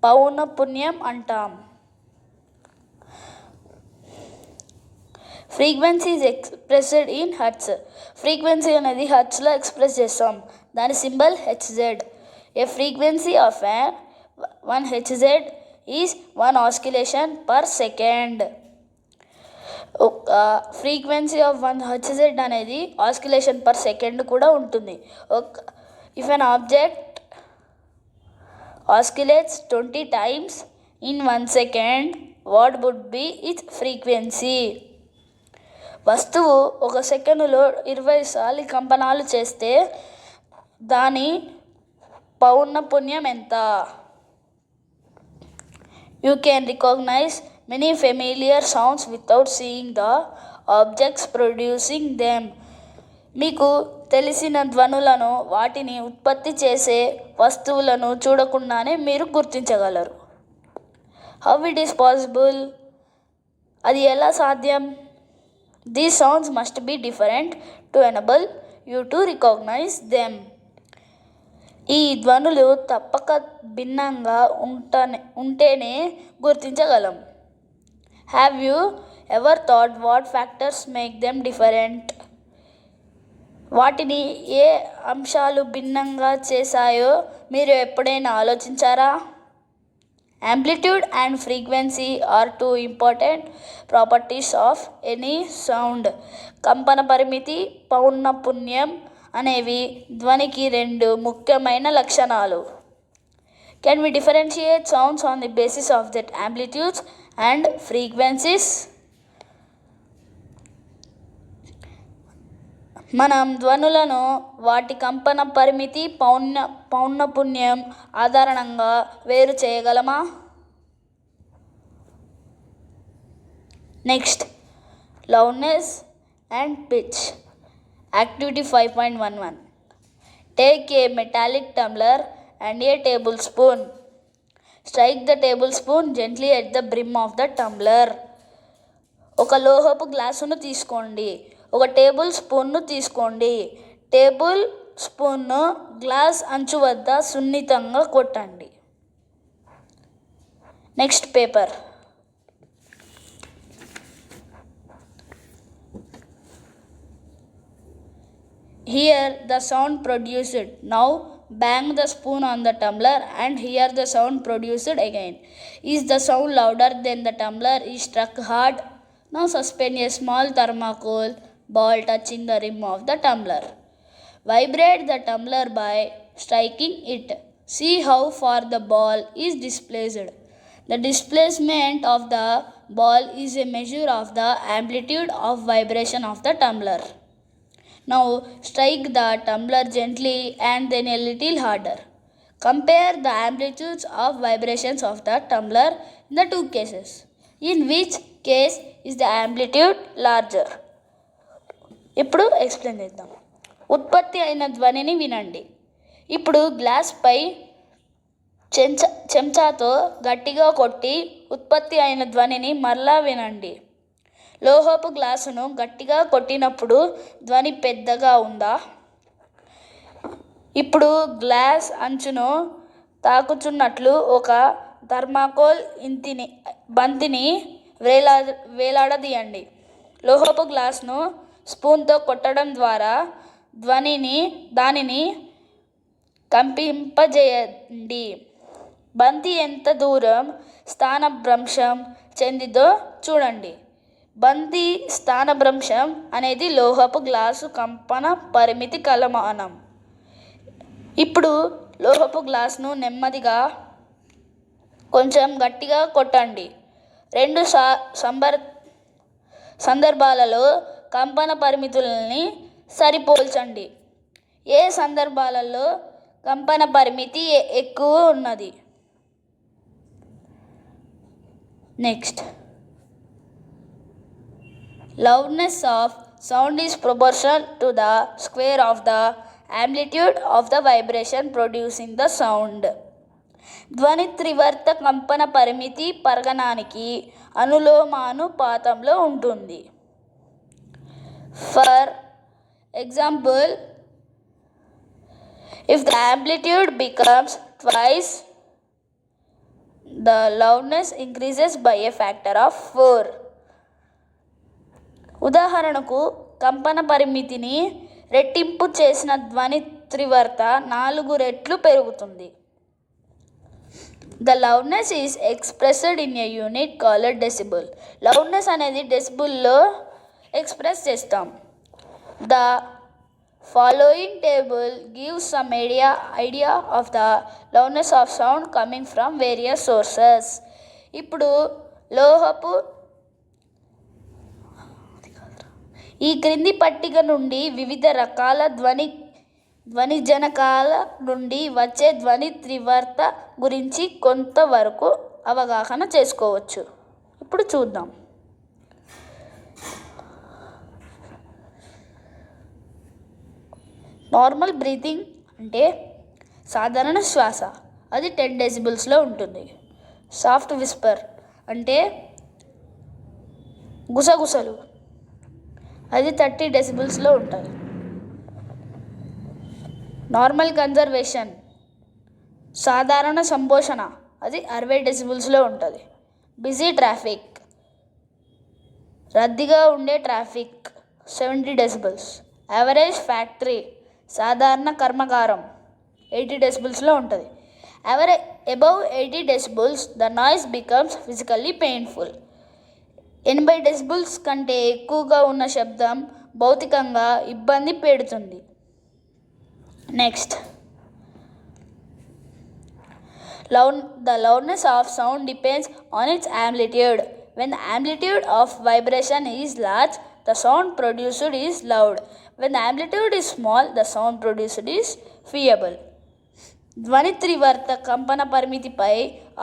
పౌనఃపున్యం అంటాం. Frequency is expressed in hertz. Frequency అనేది హర్ట్స్లో ఎక్స్ప్రెస్ చేస్తాం. దాని symbol Hz. A frequency of one Hz is one oscillation per second. Frequency of one Hz అనేది ఆస్కిలేషన్ పర్ సెకండ్ కూడా ఉంటుంది. If an object oscillates 20 times in 1 second, what would be its frequency? వస్తువు ఒక సెకనులో 20 సార్లు కంపనాలు చేస్తే దాని పౌనఃపున్యం ఎంత? You can recognize many familiar sounds without seeing the objects producing them. మీకు తెలిసిన ధ్వనులను, వాటిని ఉత్పత్తి చేసే వస్తువులను చూడకుండానే మీరు గుర్తించగలరు. How it is possible? అది ఎలా సాధ్యం? These sounds must be different to enable you to recognise them. ఈ ధ్వనులు తప్పక భిన్నంగా ఉంటేనే గుర్తించగలం. Have you ever thought what factors make them different? వాటిని ఏ అంశాలు భిన్నంగా చేశాయో మీరు ఎప్పుడైనా ఆలోచించారా? Amplitude and frequency are two important properties of any sound. కంపన పరిమితి, పౌనఃపున్యం అనేవి ధ్వనికి రెండు ముఖ్యమైన లక్షణాలు. Can we differentiate sounds on the basis of that amplitudes and frequencies? మనం ధ్వనులను వాటి కంపన పరిమితి, పౌనఃపున్యం ఆధారంగా వేరు చేయగలమా? Next, loudness and pitch. Activity 5.11. Take a metallic tumbler and a tablespoon. Strike the tablespoon gently at the brim of the tumbler. ఒక లోహపు గ్లాసును తీసుకోండి, ఒక టేబుల్ స్పూన్ను తీసుకోండి. టేబుల్ స్పూన్ను గ్లాస్ అంచు వద్ద సున్నితంగా కొట్టండి. Next paper. Hear the sound produced. Now bang the spoon on the tumbler and hear the sound produced again. Is the sound louder than the tumbler is struck hard? Now suspend a small thermocol ball touching the rim of the tumbler. Vibrate the tumbler by striking it. See how far the ball is displaced. The displacement of the ball is a measure of the amplitude of vibration of the tumbler. Now strike the tumbler gently and then a little harder. Compare the amplitudes of vibrations of the tumbler in the two cases. In which case is the amplitude larger? ఇప్పుడు explain చేద్దాం. ఉత్పత్తి అయిన ధ్వనిని వినండి. ఇప్పుడు గ్లాస్పై చెంచాతో గట్టిగా కొట్టి ఉత్పత్తి అయిన ధ్వనిని మరలా వినండి. లోహపు గ్లాసును గట్టిగా కొట్టినప్పుడు ధ్వని పెద్దగా ఉందా? ఇప్పుడు గ్లాస్ అంచును తాకుచున్నట్లు ఒక థర్మాకోల్ బంతిని వేలాడదీయండి. లోహపు గ్లాసును స్పూన్తో కొట్టడం ద్వారా దానిని కంపింపజేయండి. బంతి ఎంత దూరం స్థానభ్రంశం చెందిందో చూడండి. బంతి స్థానభ్రంశం అనేది లోహపు గ్లాసు కంపన పరిమితి కలమానం. ఇప్పుడు లోహపు గ్లాసును నెమ్మదిగా కొంచెం గట్టిగా కొట్టండి. రెండు సందర్భాలలో కంపన పరిమితులని సరిపోల్చండి. ఏ సందర్భాలలో కంపన పరిమితి ఎక్కువ ఉన్నది? Next, loudness of sound is proportional to the square of the amplitude of the vibration producing the sound. ధ్వని త్రివర్త కంపన పరిమితి పరిగణానికి అనులోమానుపాతంలో ఉంటుంది. For example, if the amplitude becomes twice, the loudness increases by a factor of 4. ఉదాహరణకు కంపన పరిమితిని రెట్టింపు చేసిన ధ్వని తీవ్రత 4 రెట్లు పెరుగుతుంది. The loudness is expressed in a unit called decibel. Loudness అనేది డెసిబుల్లో ఎక్స్ప్రెస్ చేస్తాం. The following table gives some idea of the loudness of sound coming from various sources. ఇప్పుడు లోహపు ఈ క్రింది పట్టిక నుండి వివిధ రకాల ధ్వనిజనకాల నుండి వచ్చే ధ్వని తీవ్రత గురించి కొంతవరకు అవగాహన చేసుకోవచ్చు. ఇప్పుడు చూద్దాం. నార్మల్ బ్రీతింగ్ అంటే సాధారణ శ్వాస, అది 10 డెసిబుల్స్లో ఉంటుంది. సాఫ్ట్ విస్పర్ అంటే గుసగుసలు, అది 30 డెసిబుల్స్లో ఉంటాయి. నార్మల్ కన్జర్వేషన్ సాధారణ సంభాషణ, అది 60 డెసిబుల్స్లో ఉంటుంది. బిజీ ట్రాఫిక్ రద్దీగా ఉండే ట్రాఫిక్ 70 డెసిబుల్స్. యావరేజ్ ఫ్యాక్టరీ సాధారణ కర్మాగారం 80 డెసిబుల్స్లో ఉంటుంది. Above 80 decibels the noise becomes physically painful. 80 decibels కంటే ఎక్కువగా ఉన్న శబ్దం భౌతికంగా ఇబ్బంది పెడుతుంది. Next, the loudness of sound depends on its amplitude. When the amplitude of vibration is large, the sound produced is loud. When the amplitude is small, the sound produced is feeble. ధ్వని తీవ్రత కంపన పరిమితిపై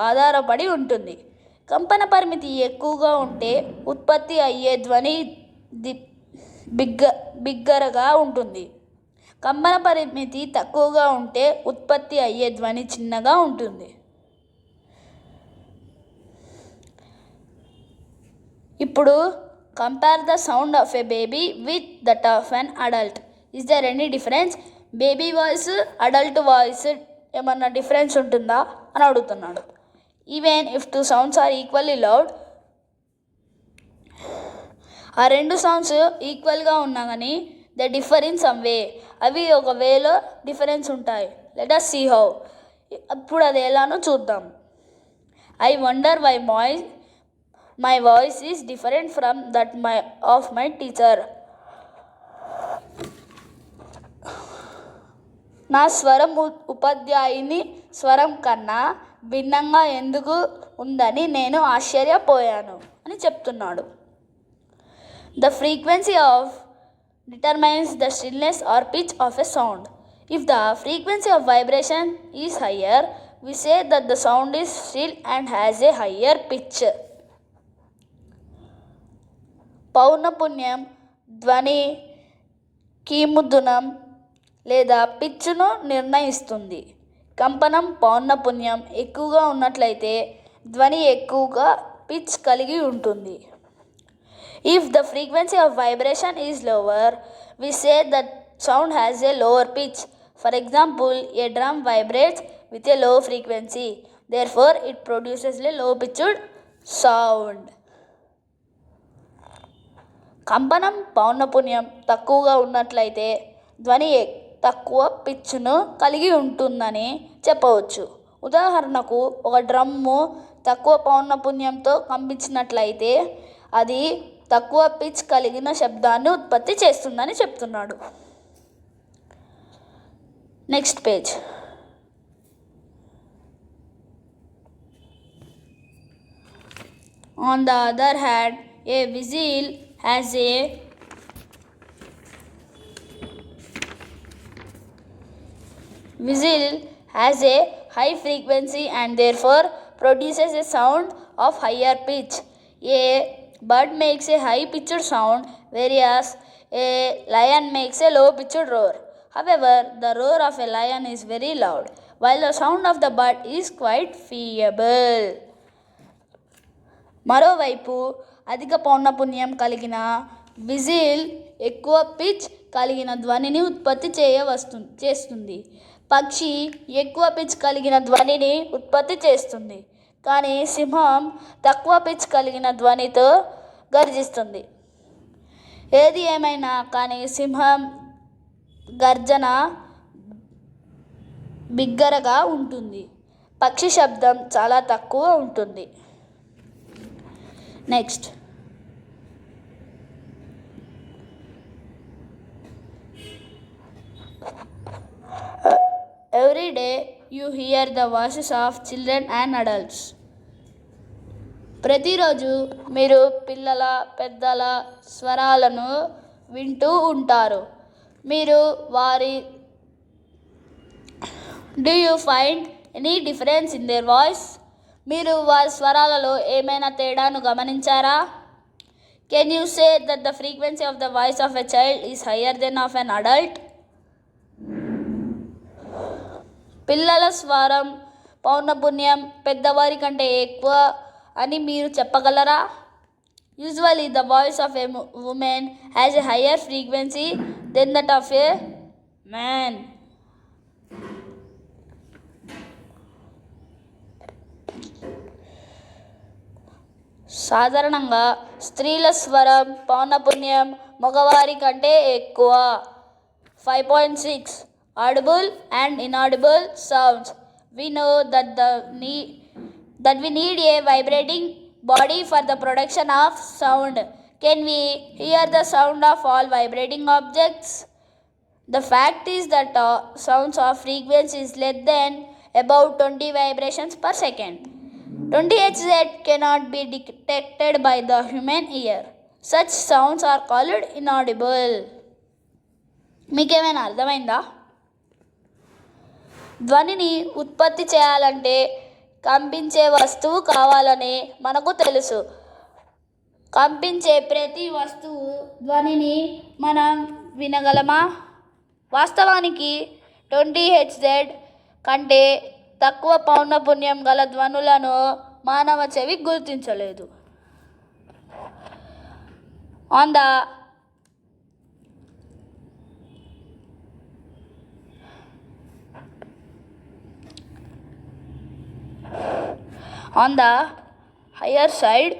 ఆధారపడి ఉంటుంది. కంపన పరిమితి ఎక్కువగా ఉంటే ఉత్పత్తి అయ్యే ధ్వని బిగ్గరగా ఉంటుంది. కంపన పరిమితి తక్కువగా ఉంటే ఉత్పత్తి అయ్యే ధ్వని చిన్నగా ఉంటుంది. ఇప్పుడు compare the sound of a baby with that of an adult. Is there any difference? Baby voice, adult voice ఏమన్నా డిఫరెన్స్ ఉంటుందా అని అడుగుతున్నాడు. Even if 2 sounds are equally loud, ఆ 2 సౌండ్స్ ఈక్వల్గా ఉన్నా కానీ they differ in some way, అవి ఒక వేలో డిఫరెన్స్ ఉంటాయి. Let us see how. ఇప్పుడు అది ఎలానో చూద్దాం. I wonder why my voice is different from that of my teacher. నా స్వరం ఉపాధ్యాయుని స్వరం కన్నా భిన్నంగా ఎందుకు ఉందని నేను ఆశ్చర్యపోయాను అని చెప్తున్నాడు. The frequency of determines the stillness or pitch of a sound. If the frequency of vibration is higher, we say that the sound is still and has a higher pitch. పౌనఃపున్యం ధ్వని కీముద్దునం లేదా పిచ్ను నిర్ణయిస్తుంది. కంపనం పౌనఃపున్యం ఎక్కువగా ఉన్నట్లయితే ధ్వని ఎక్కువగా పిచ్ కలిగి ఉంటుంది. If the frequency of vibration is lower, we say that sound has a lower pitch. For example, a drum vibrates with a low frequency. Therefore, it produces a low pitched sound. కంపనం పౌనఃపున్యం తక్కువగా ఉన్నట్లయితే ధ్వని తక్కువ పిచ్ను కలిగి ఉంటుందని చెప్పవచ్చు. ఉదాహరణకు, ఒక డ్రమ్ము తక్కువ పౌనఃపున్యంతో కంపించినట్లయితే అది తక్కువ పిచ్ కలిగిన శబ్దాన్ని ఉత్పత్తి చేస్తుందని చెప్తున్నాడు. Next page. On the other hand, A whistle has a high frequency and therefore produces a sound of higher pitch. A bird makes a high-pitched sound, whereas a lion makes a low-pitched roar. However, the roar of a lion is very loud, while the sound of the bird is quite feeble. మరోవైపు అధిక పౌనఃపున్యం కలిగిన whistle ఎక్కువ pitch కలిగిన ధ్వనిని ఉత్పత్తి చేస్తుంది. పక్షి ఎక్కువ పిచ్ కలిగిన ధ్వనిని ఉత్పత్తి చేస్తుంది, కానీ సింహం తక్కువ పిచ్ కలిగిన ధ్వనితో గర్జిస్తుంది. ఏది ఏమైనా కానీ సింహం గర్జన బిగ్గరగా ఉంటుంది, పక్షి శబ్దం చాలా తక్కువ ఉంటుంది. Next, every day you hear the voices of children and adults. ప్రతిరోజు మీరు పిల్లల పెద్దల స్వరాలను వింటూ ఉంటారు. మీరు వారి do you find any difference in their voice? మీరు వారి స్వరాలలో ఏమైనా తేడాను గమనించారా? Can you say that the frequency of the voice of a child is higher than of an adult? పిల్లల స్వరం పౌనఃపున్యం పెద్దవారి కంటే ఎక్కువ అని మీరు చెప్పగలరా? Usually the voice of a women has a higher frequency than that of a man. సాధారణంగా స్త్రీల స్వరం పౌనఃపున్యం మగవారి కంటే ఎక్కువ. 5.6 Audible and inaudible sounds. We know that we need a vibrating body for the production of sound. Can we hear the sound of all vibrating objects? The fact is that sounds of frequency is less than about 20 vibrations per second. 20 Hz cannot be detected by the human ear. Such sounds are called inaudible. మీకేమైనా అర్థమైందా? ధ్వనిని ఉత్పత్తి చేయాలంటే కంపించే వస్తువు కావాలని మనకు తెలుసు. కంపించే ప్రతి వస్తువు ధ్వనిని మనం వినగలమా? వాస్తవానికి 20 Hz కంటే తక్కువ పౌనఃపున్యం గల ధ్వనులను మానవ చెవి గుర్తించలేదు. On the higher side,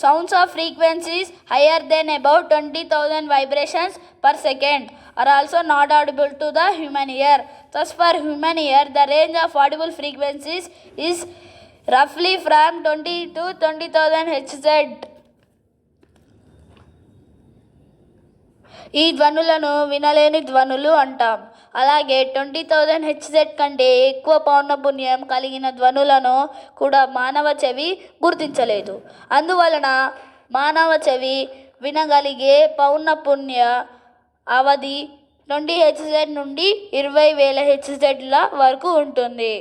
sounds of frequencies higher than about 20,000 vibrations per second are also not audible to the human ear. Thus, for human ear, the range of audible frequencies is roughly from 20 to 20,000 Hz. ఈ ధ్వనులను వినలేని ధ్వనులు అంటాం. అలాగే 20,000 Hz కంటే ఎక్కువ పౌనఃపున్యం కలిగిన ధ్వనులను కూడా మానవ చెవి గుర్తించలేదు. అందువలన మానవ చెవి వినగలిగే పౌనఃపున్య అవధి 20 Hz నుండి 20,000 Hz వరకు ఉంటుంది.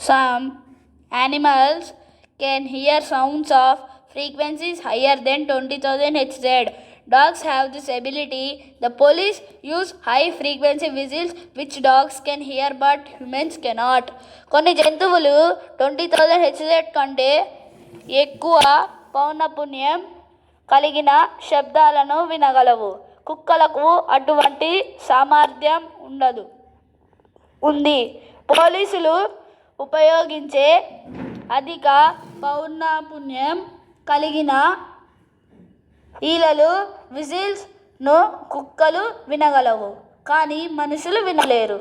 Some animals can hear sounds of frequencies higher than 20,000 Hz. Dogs have this ability. The police use high frequency whistles which dogs can hear but humans cannot. కొన్ని జంతువులు 20,000 Hz కంటే ఎక్కువ పౌనఃపున్యం కలిగిన శబ్దాలను వినగలవు. కుక్కలకు అటువంటి సామర్థ్యం ఉంది. పోలీసులు ఉపయోగించే అధిక పౌనఃపున్యం కలిగిన ఈలలు విజిల్స్ను కుక్కలు వినగలవు, కానీ మనుషులు వినలేరు.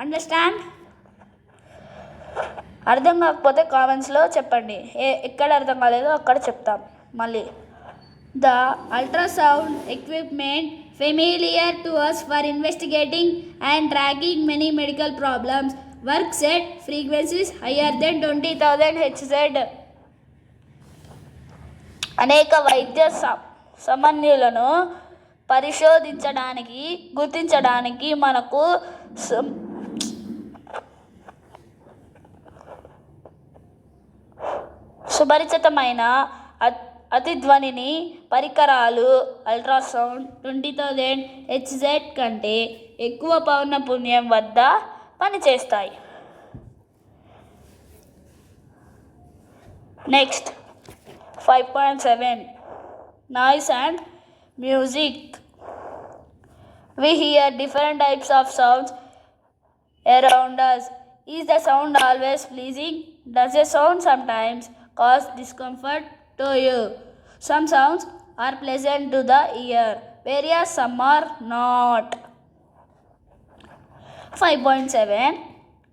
అండర్స్టాండ్? అర్థం కాకపోతే కామెంట్స్లో చెప్పండి. ఎక్కడ అర్థం కాలేదో అక్కడ చెప్తాం. మళ్ళీ the ultrasound equipment familiar to us for investigating and tracking many medical problems works at frequencies higher than 20,000 Hz. అనేక వైద్య సమస్యలను పరిశోధించడానికి గుర్తించడానికి మనకు సుపరిచితమైన అతిధ్వని పరికరాలు అల్ట్రాసౌండ్ 20,000 Hz కంటే ఎక్కువ పౌనఃపున్యం వద్ద పనిచేస్తాయి. Next 5.7 Noise and music. We hear different types of sounds around us. Is the sound always pleasing? Does a sound sometimes cause discomfort to you? Some sounds are pleasant to the ear, whereas some are not. 5.7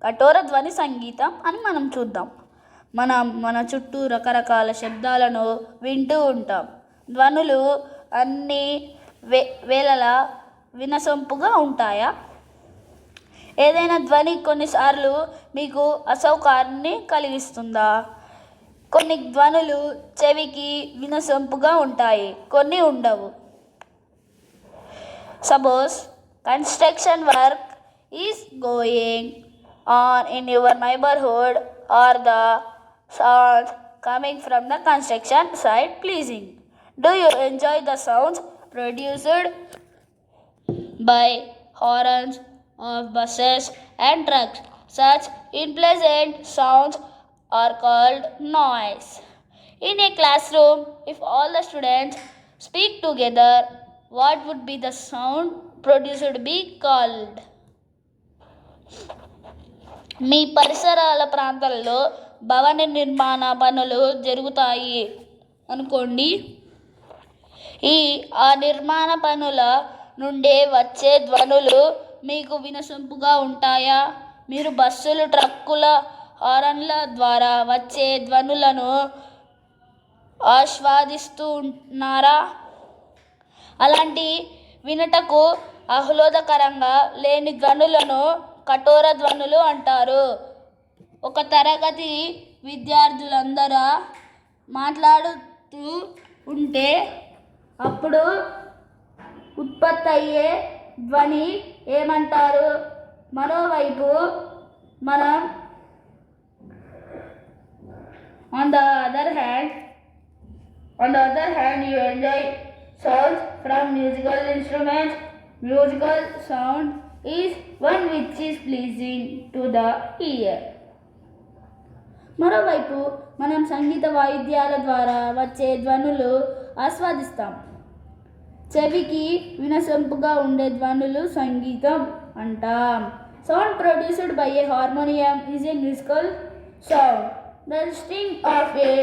కఠోర ధ్వని సంగీతం అని మనం చూద్దాం. మన చుట్టూ రకరకాల శబ్దాలను వింటూ ఉంటాం. ధ్వనులు అన్ని వేళలా వినసొంపుగా ఉంటాయా? ఏదైనా ధ్వని కొన్నిసార్లు మీకు అసౌకర్యాన్ని కలిగిస్తుందా? కొన్ని ధ్వనులు చెవికి వినసొంపుగా ఉంటాయి, కొన్ని ఉండవు. Suppose construction work is going on in your neighborhood, or the sounds coming from the construction site pleasing? Do you enjoy the sounds produced by horns of buses and trucks? Such unpleasant sounds are called noise. In a classroom, if all the students speak together, what would be the sound produced be called? మీ పరిసరాల ప్రాంతాల్లో భవన నిర్మాణ పనులు జరుగుతాయి అనుకోండి. ఆ నిర్మాణ పనుల నుండే వచ్చే ధ్వనులు మీకు వినసొంపుగా ఉంటాయా? మీరు బస్సులు, ట్రక్కుల హారన్ల ద్వారా వచ్చే ధ్వనులను ఆస్వాదిస్తూ ఉన్నారా? అలాంటి వినటకు ఆహ్లాదకరంగా లేని ధ్వనులను కఠోర ధ్వనులు అంటారు. ఒక తరగతి విద్యార్థులందరూ మాట్లాడుతూ ఉంటే అప్పుడు ఉత్పత్తి అయ్యే ధ్వని ఏమంటారు? మరోవైపు మనం on the other hand you enjoy sounds from musical instruments. Musical sound is one which is pleasing to the ear. మరోవైపు మనం సంగీత వాయిద్యాల ద్వారా వచ్చే ధ్వనులు ఆస్వాదిస్తాం. చెవికి వినసొంపుగా ఉండే ధ్వనులు సంగీతం అంటాం. Sound produced by A harmonium is a musical sound. The string of a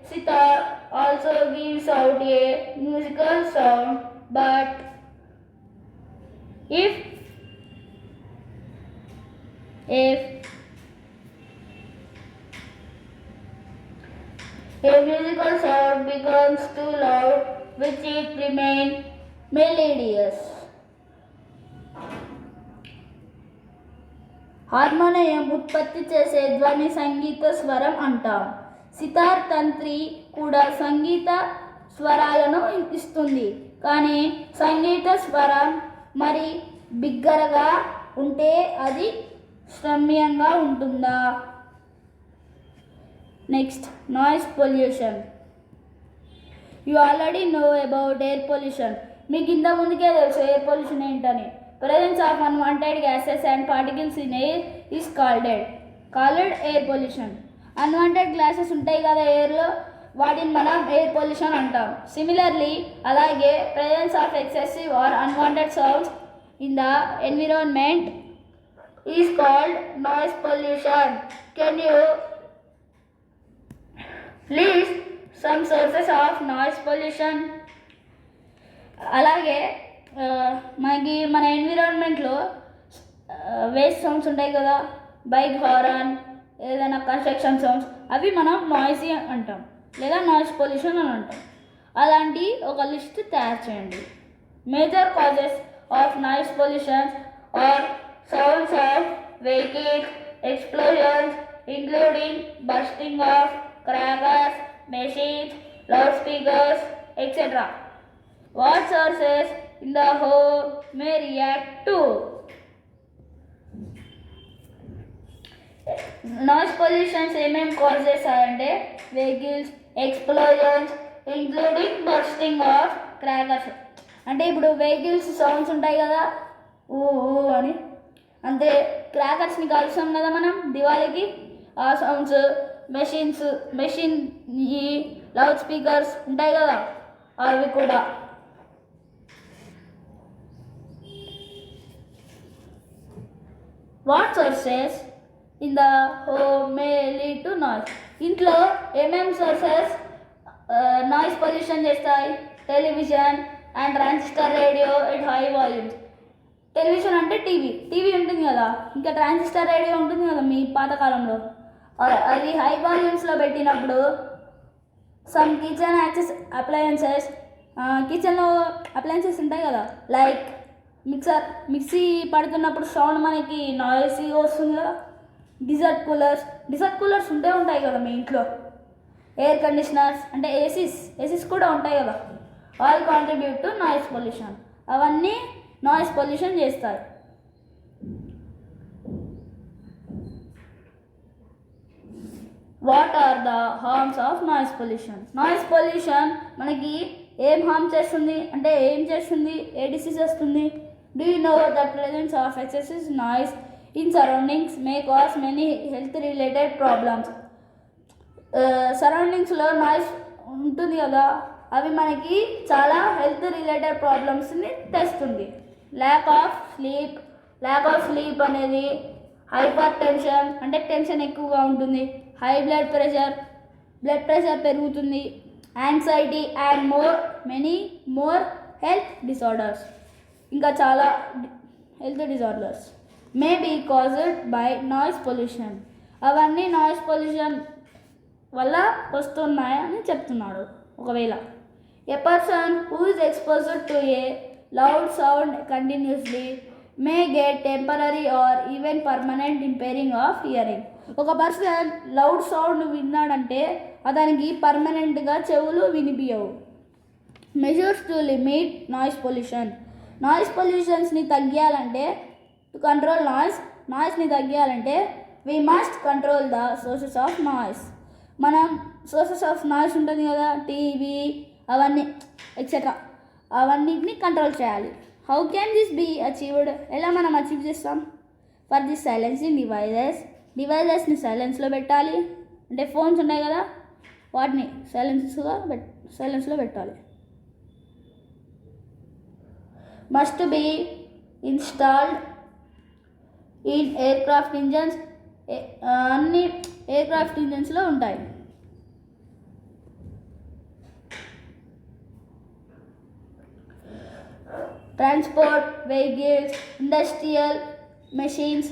sitar also gives out a musical sound, but if a musical sound becomes too loud, which it remains melodious. Harmonium ఉత్పత్తి చేసే ధ్వని సంగీత స్వరం అంటాం. సితార్ తంత్రి కూడా సంగీత స్వరాలను ఇస్తుంది, కానీ సంగీత స్వరం మరి బిగ్గరగా ఉంటే అది శ్రమ్యంగా ఉంటుందా? Next, noise pollution. You already know about air pollution. మీకు ఇంత ముందుకే తెలుసు ఎయిర్ పొల్యూషన్ ఏంటని. Presence of unwanted gases and particles in air is called air pollution. Unwanted gases ఉంటాయి కదా ఎయిర్లో, వాటిని మనం ఎయిర్ పొల్యూషన్ అంటాం. సిమిలర్లీ అలాగే presence of excessive or unwanted sounds in the environment is called noise pollution. Can you list some sources of noise pollution? అలాగే మనకి మన ఎన్విరాన్మెంట్లో waste sounds ఉంటాయి కదా, బైక్ హారన్, ఏదైనా కన్స్ట్రక్షన్ సౌండ్స్, అవి మనం నాయిసీ అంటాం లేదా నాయిస్ పొల్యూషన్ అని అంటాం. అలాంటి ఒక లిస్ట్ తయారు చేయండి. Major causes of noise pollution are sounds of vehicles, explosions including bursting of crackers, machines, loud speakers etcetera. What sources in the home may react to noise pollution? ఏమేమి cause చేస్తాయంటే vehicles, explosions including bursting of crackers. అంటే ఇప్పుడు vehicles sounds ఉంటాయి కదా, ఊ అని, అంతే క్రాకర్స్ని కలుస్తాం కదా మనం దివాళీకి, ఆ సౌండ్స్, మెషిన్ ఈ లౌడ్ స్పీకర్స్ ఉంటాయి కదా, అవి కూడా. What sources in the home may lead to noise. ఇంట్లో ఏమేం సోర్సెస్ నాయిస్ పొల్యూషన్ చేస్తాయి? Television and transistor radio at high volumes. Television అంటే టీవీ ఉంటుంది కదా, ఇంకా ట్రాన్సిస్టర్ రేడియో ఉంటుంది కదా మీ పాతకాలంలో, అది హై వాల్యూమ్స్లో పెట్టినప్పుడు సమ్ కిచెన్ అప్లయన్సెస్, కిచెన్లో అప్లయన్సెస్ ఉంటాయి కదా, లైక్ మిక్సీ పడుతున్నప్పుడు సౌండ్ మనకి నాయిస్ వస్తుంది కదా. డిజర్ట్ కూలర్స్ ఉంటాయి కదా మీ ఇంట్లో. ఎయిర్ కండిషనర్స్ అంటే ఏసీస్ కూడా ఉంటాయి కదా. All contribute to noise pollution. అవన్నీ నాయిస్ పొల్యూషన్ చేస్తాయి. What are the harms of noise pollution? Noise pollution మనకి ఏం హార్మ్ చేస్తుంది అంటే ఏం చేస్తుంది, ఏ డిసీజ్ వస్తుంది? Do you know the presence of excessive noise in surroundings may cause many health related problems. సరౌండింగ్స్లో నాయిస్ ఉంటుంది కదా, అవి మనకి చాలా హెల్త్ రిలేటెడ్ ప్రాబ్లమ్స్ని తెస్తుంది. ల్యాక్ ఆఫ్ స్లీప్ అనేది, హైపర్ టెన్షన్ అంటే టెన్షన్ ఎక్కువగా ఉంటుంది, హై బ్లడ్ ప్రెషర్ పెరుగుతుంది, anxiety and many more health disorders. ఇంకా చాలా health disorders may be caused by noise pollution. అవన్నీ నాయిస్ పొల్యూషన్ వల్ల వస్తున్నాయని చెప్తున్నాడు. ఒకవేళ a person who is exposed to a loud sound continuously may get temporary or even permanent impairing of hearing. ఒక person loud sound విన్నాడంటే అతనికి పర్మనెంట్గా చెవులు వినిపించవు. మెజర్స్ టు లిమిట్ నాయిస్ పొల్యూషన్స్ని తగ్గియాలంటే, టు కంట్రోల్ నాయిస్ని తగ్గియాలంటే we must control the sources of noise. మనం సోర్సెస్ ఆఫ్ నాయిస్ ఉంటుంది కదా, టీవీ అవన్నీ ఎక్సెట్రా, అవన్నిటిని కంట్రోల్ చేయాలి. How can this be achieved? ఎలా మనం అచీవ్ చేస్తాం? ఫర్ దిస్ సైలెన్సింగ్ డివైజెస్ని సైలెన్స్లో పెట్టాలి. అంటే ఫోన్స్ ఉన్నాయి కదా, వాటిని సైలెన్స్లో పెట్టాలి. Must be installed in aircraft engines. అన్ని ఎయిర్క్రాఫ్ట్ ఇంజన్స్లో ఉంటాయి. Transport vehicles, industrial machines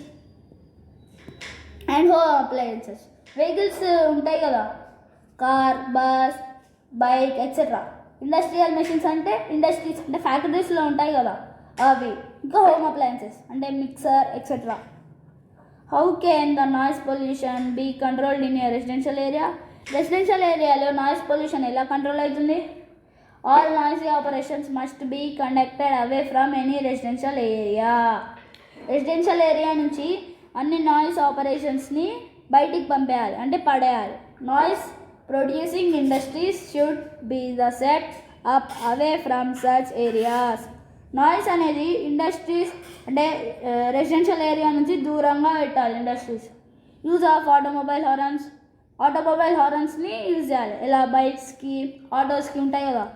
and home appliances. Vehicles ఉంటాయి కదా, car, bus, bike etcetera. Industrial machines అంటే ఇండస్ట్రీస్ అంటే ఫ్యాక్టరీస్లో ఉంటాయి కదా అవి. ఇంకా హోమ్ అప్లయన్సెస్ అంటే mixer etcetera. How can the noise pollution be controlled in a residential area? Residential ఏరియాలో నాయిస్ పొల్యూషన్ ఎలా కంట్రోల్ అవుతుంది? All noisy operations must be conducted away from any residential area నుంచి అన్ని నాయిస్ ఆపరేషన్స్ని బయటికి పంపేయాలి అంటే పడేయాలి. Noise producing industries should be the set up away from such areas. Noise అనేది ఇండస్ట్రీస్ అంటే రెసిడెన్షియల్ ఏరియా నుంచి దూరంగా పెట్టాలి. ఇండస్ట్రీస్. యూజ్ ఆఫ్ ఆటోమొబైల్ హారన్స్ని యూజ్ చేయాలి. ఇలా బైక్స్కి, ఆటోస్కి ఉంటాయి కదా,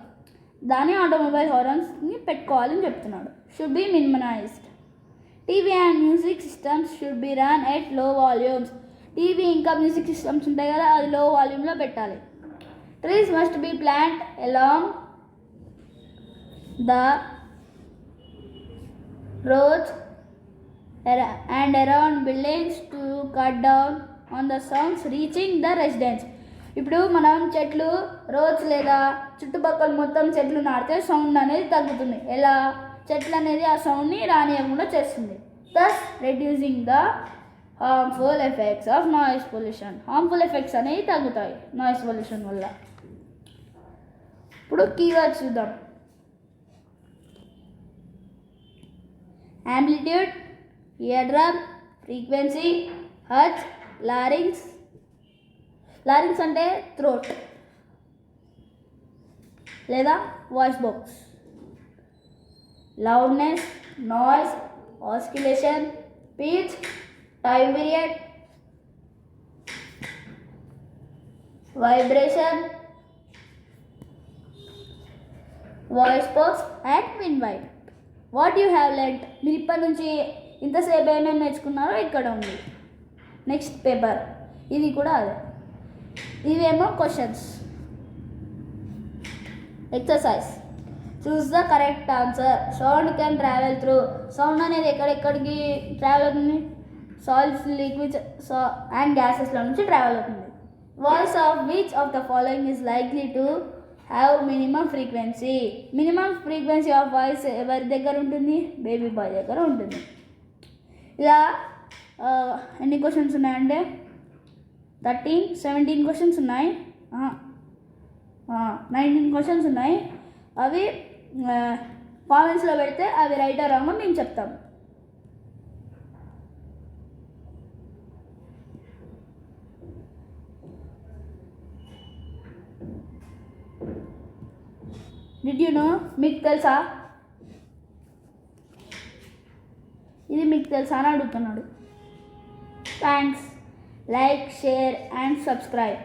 దాని ఆటోమొబైల్ హారన్స్ని పెట్టుకోవాలని చెప్తున్నాడు. Should be minimised. TV and music systems should be run at లో వాల్యూమ్స్. టీవీ ఇంకా మ్యూజిక్ సిస్టమ్స్ ఉంటాయి కదా, అది లో వాల్యూమ్లో పెట్టాలి. Trees must be plant along the roads and around buildings to cut down on the sounds reaching the residents. ఇప్పుడు మనం చెట్లు రోడ్స్ లేదా చుట్టుపక్కల మొత్తం చెట్లు నాటితే సౌండ్ అనేది తగ్గుతుంది. ఎలా? చెట్లు అనేది ఆ సౌండ్ని రానియకుండా చేస్తుంది. thus reducing the harmful effects of noise pollution. Harmful effects అనేవి తగ్గుతాయి నాయిస్ పొల్యూషన్ వల్ల. ఇప్పుడు కీవర్డ్స్ చూద్దాం. amplitude, eardrum, frequency, hertz, larynx అంటే థ్రోట్ లేదా voice box, loudness, noise, oscillation, pitch, time period, vibration, voice box and wind vibe. What you have learned? మీరు ఇప్పటి నుంచి ఇంతసేపు ఏమేమి నేర్చుకున్నారో ఇక్కడ ఉంది. నెక్స్ట్ పేపర్ ఇది కూడా అదే. ఇవేమో questions. Exercise choose the correct answer. Sound can travel through. Sound అనేది ఎక్కడెక్కడికి ట్రావెల్ అవుతుంది? సాలిడ్స్, లిక్విడ్స్ అండ్ గ్యాసెస్లో నుంచి ట్రావెల్ అవుతుంది. Voice of which of the following is likely to have minimum frequency. Minimum frequency of voice ఎవరి దగ్గర ఉంటుంది? Baby bye దగ్గర ఉంటుంది. ఇలా ఎన్ని క్వశ్చన్స్ ఉన్నాయంటే 17 క్వశ్చన్స్ ఉన్నాయి, 19 క్వశ్చన్స్ ఉన్నాయి. అవి కామెంట్స్లో పెడితే అవి రైట్ ఆర్ రాంగ్ మేము చెప్తాం. Did you know? మీకు తెలుసా? ఇది మీకు తెలుసా అని అడుగుతున్నాడు. Thanks. Like, share and subscribe.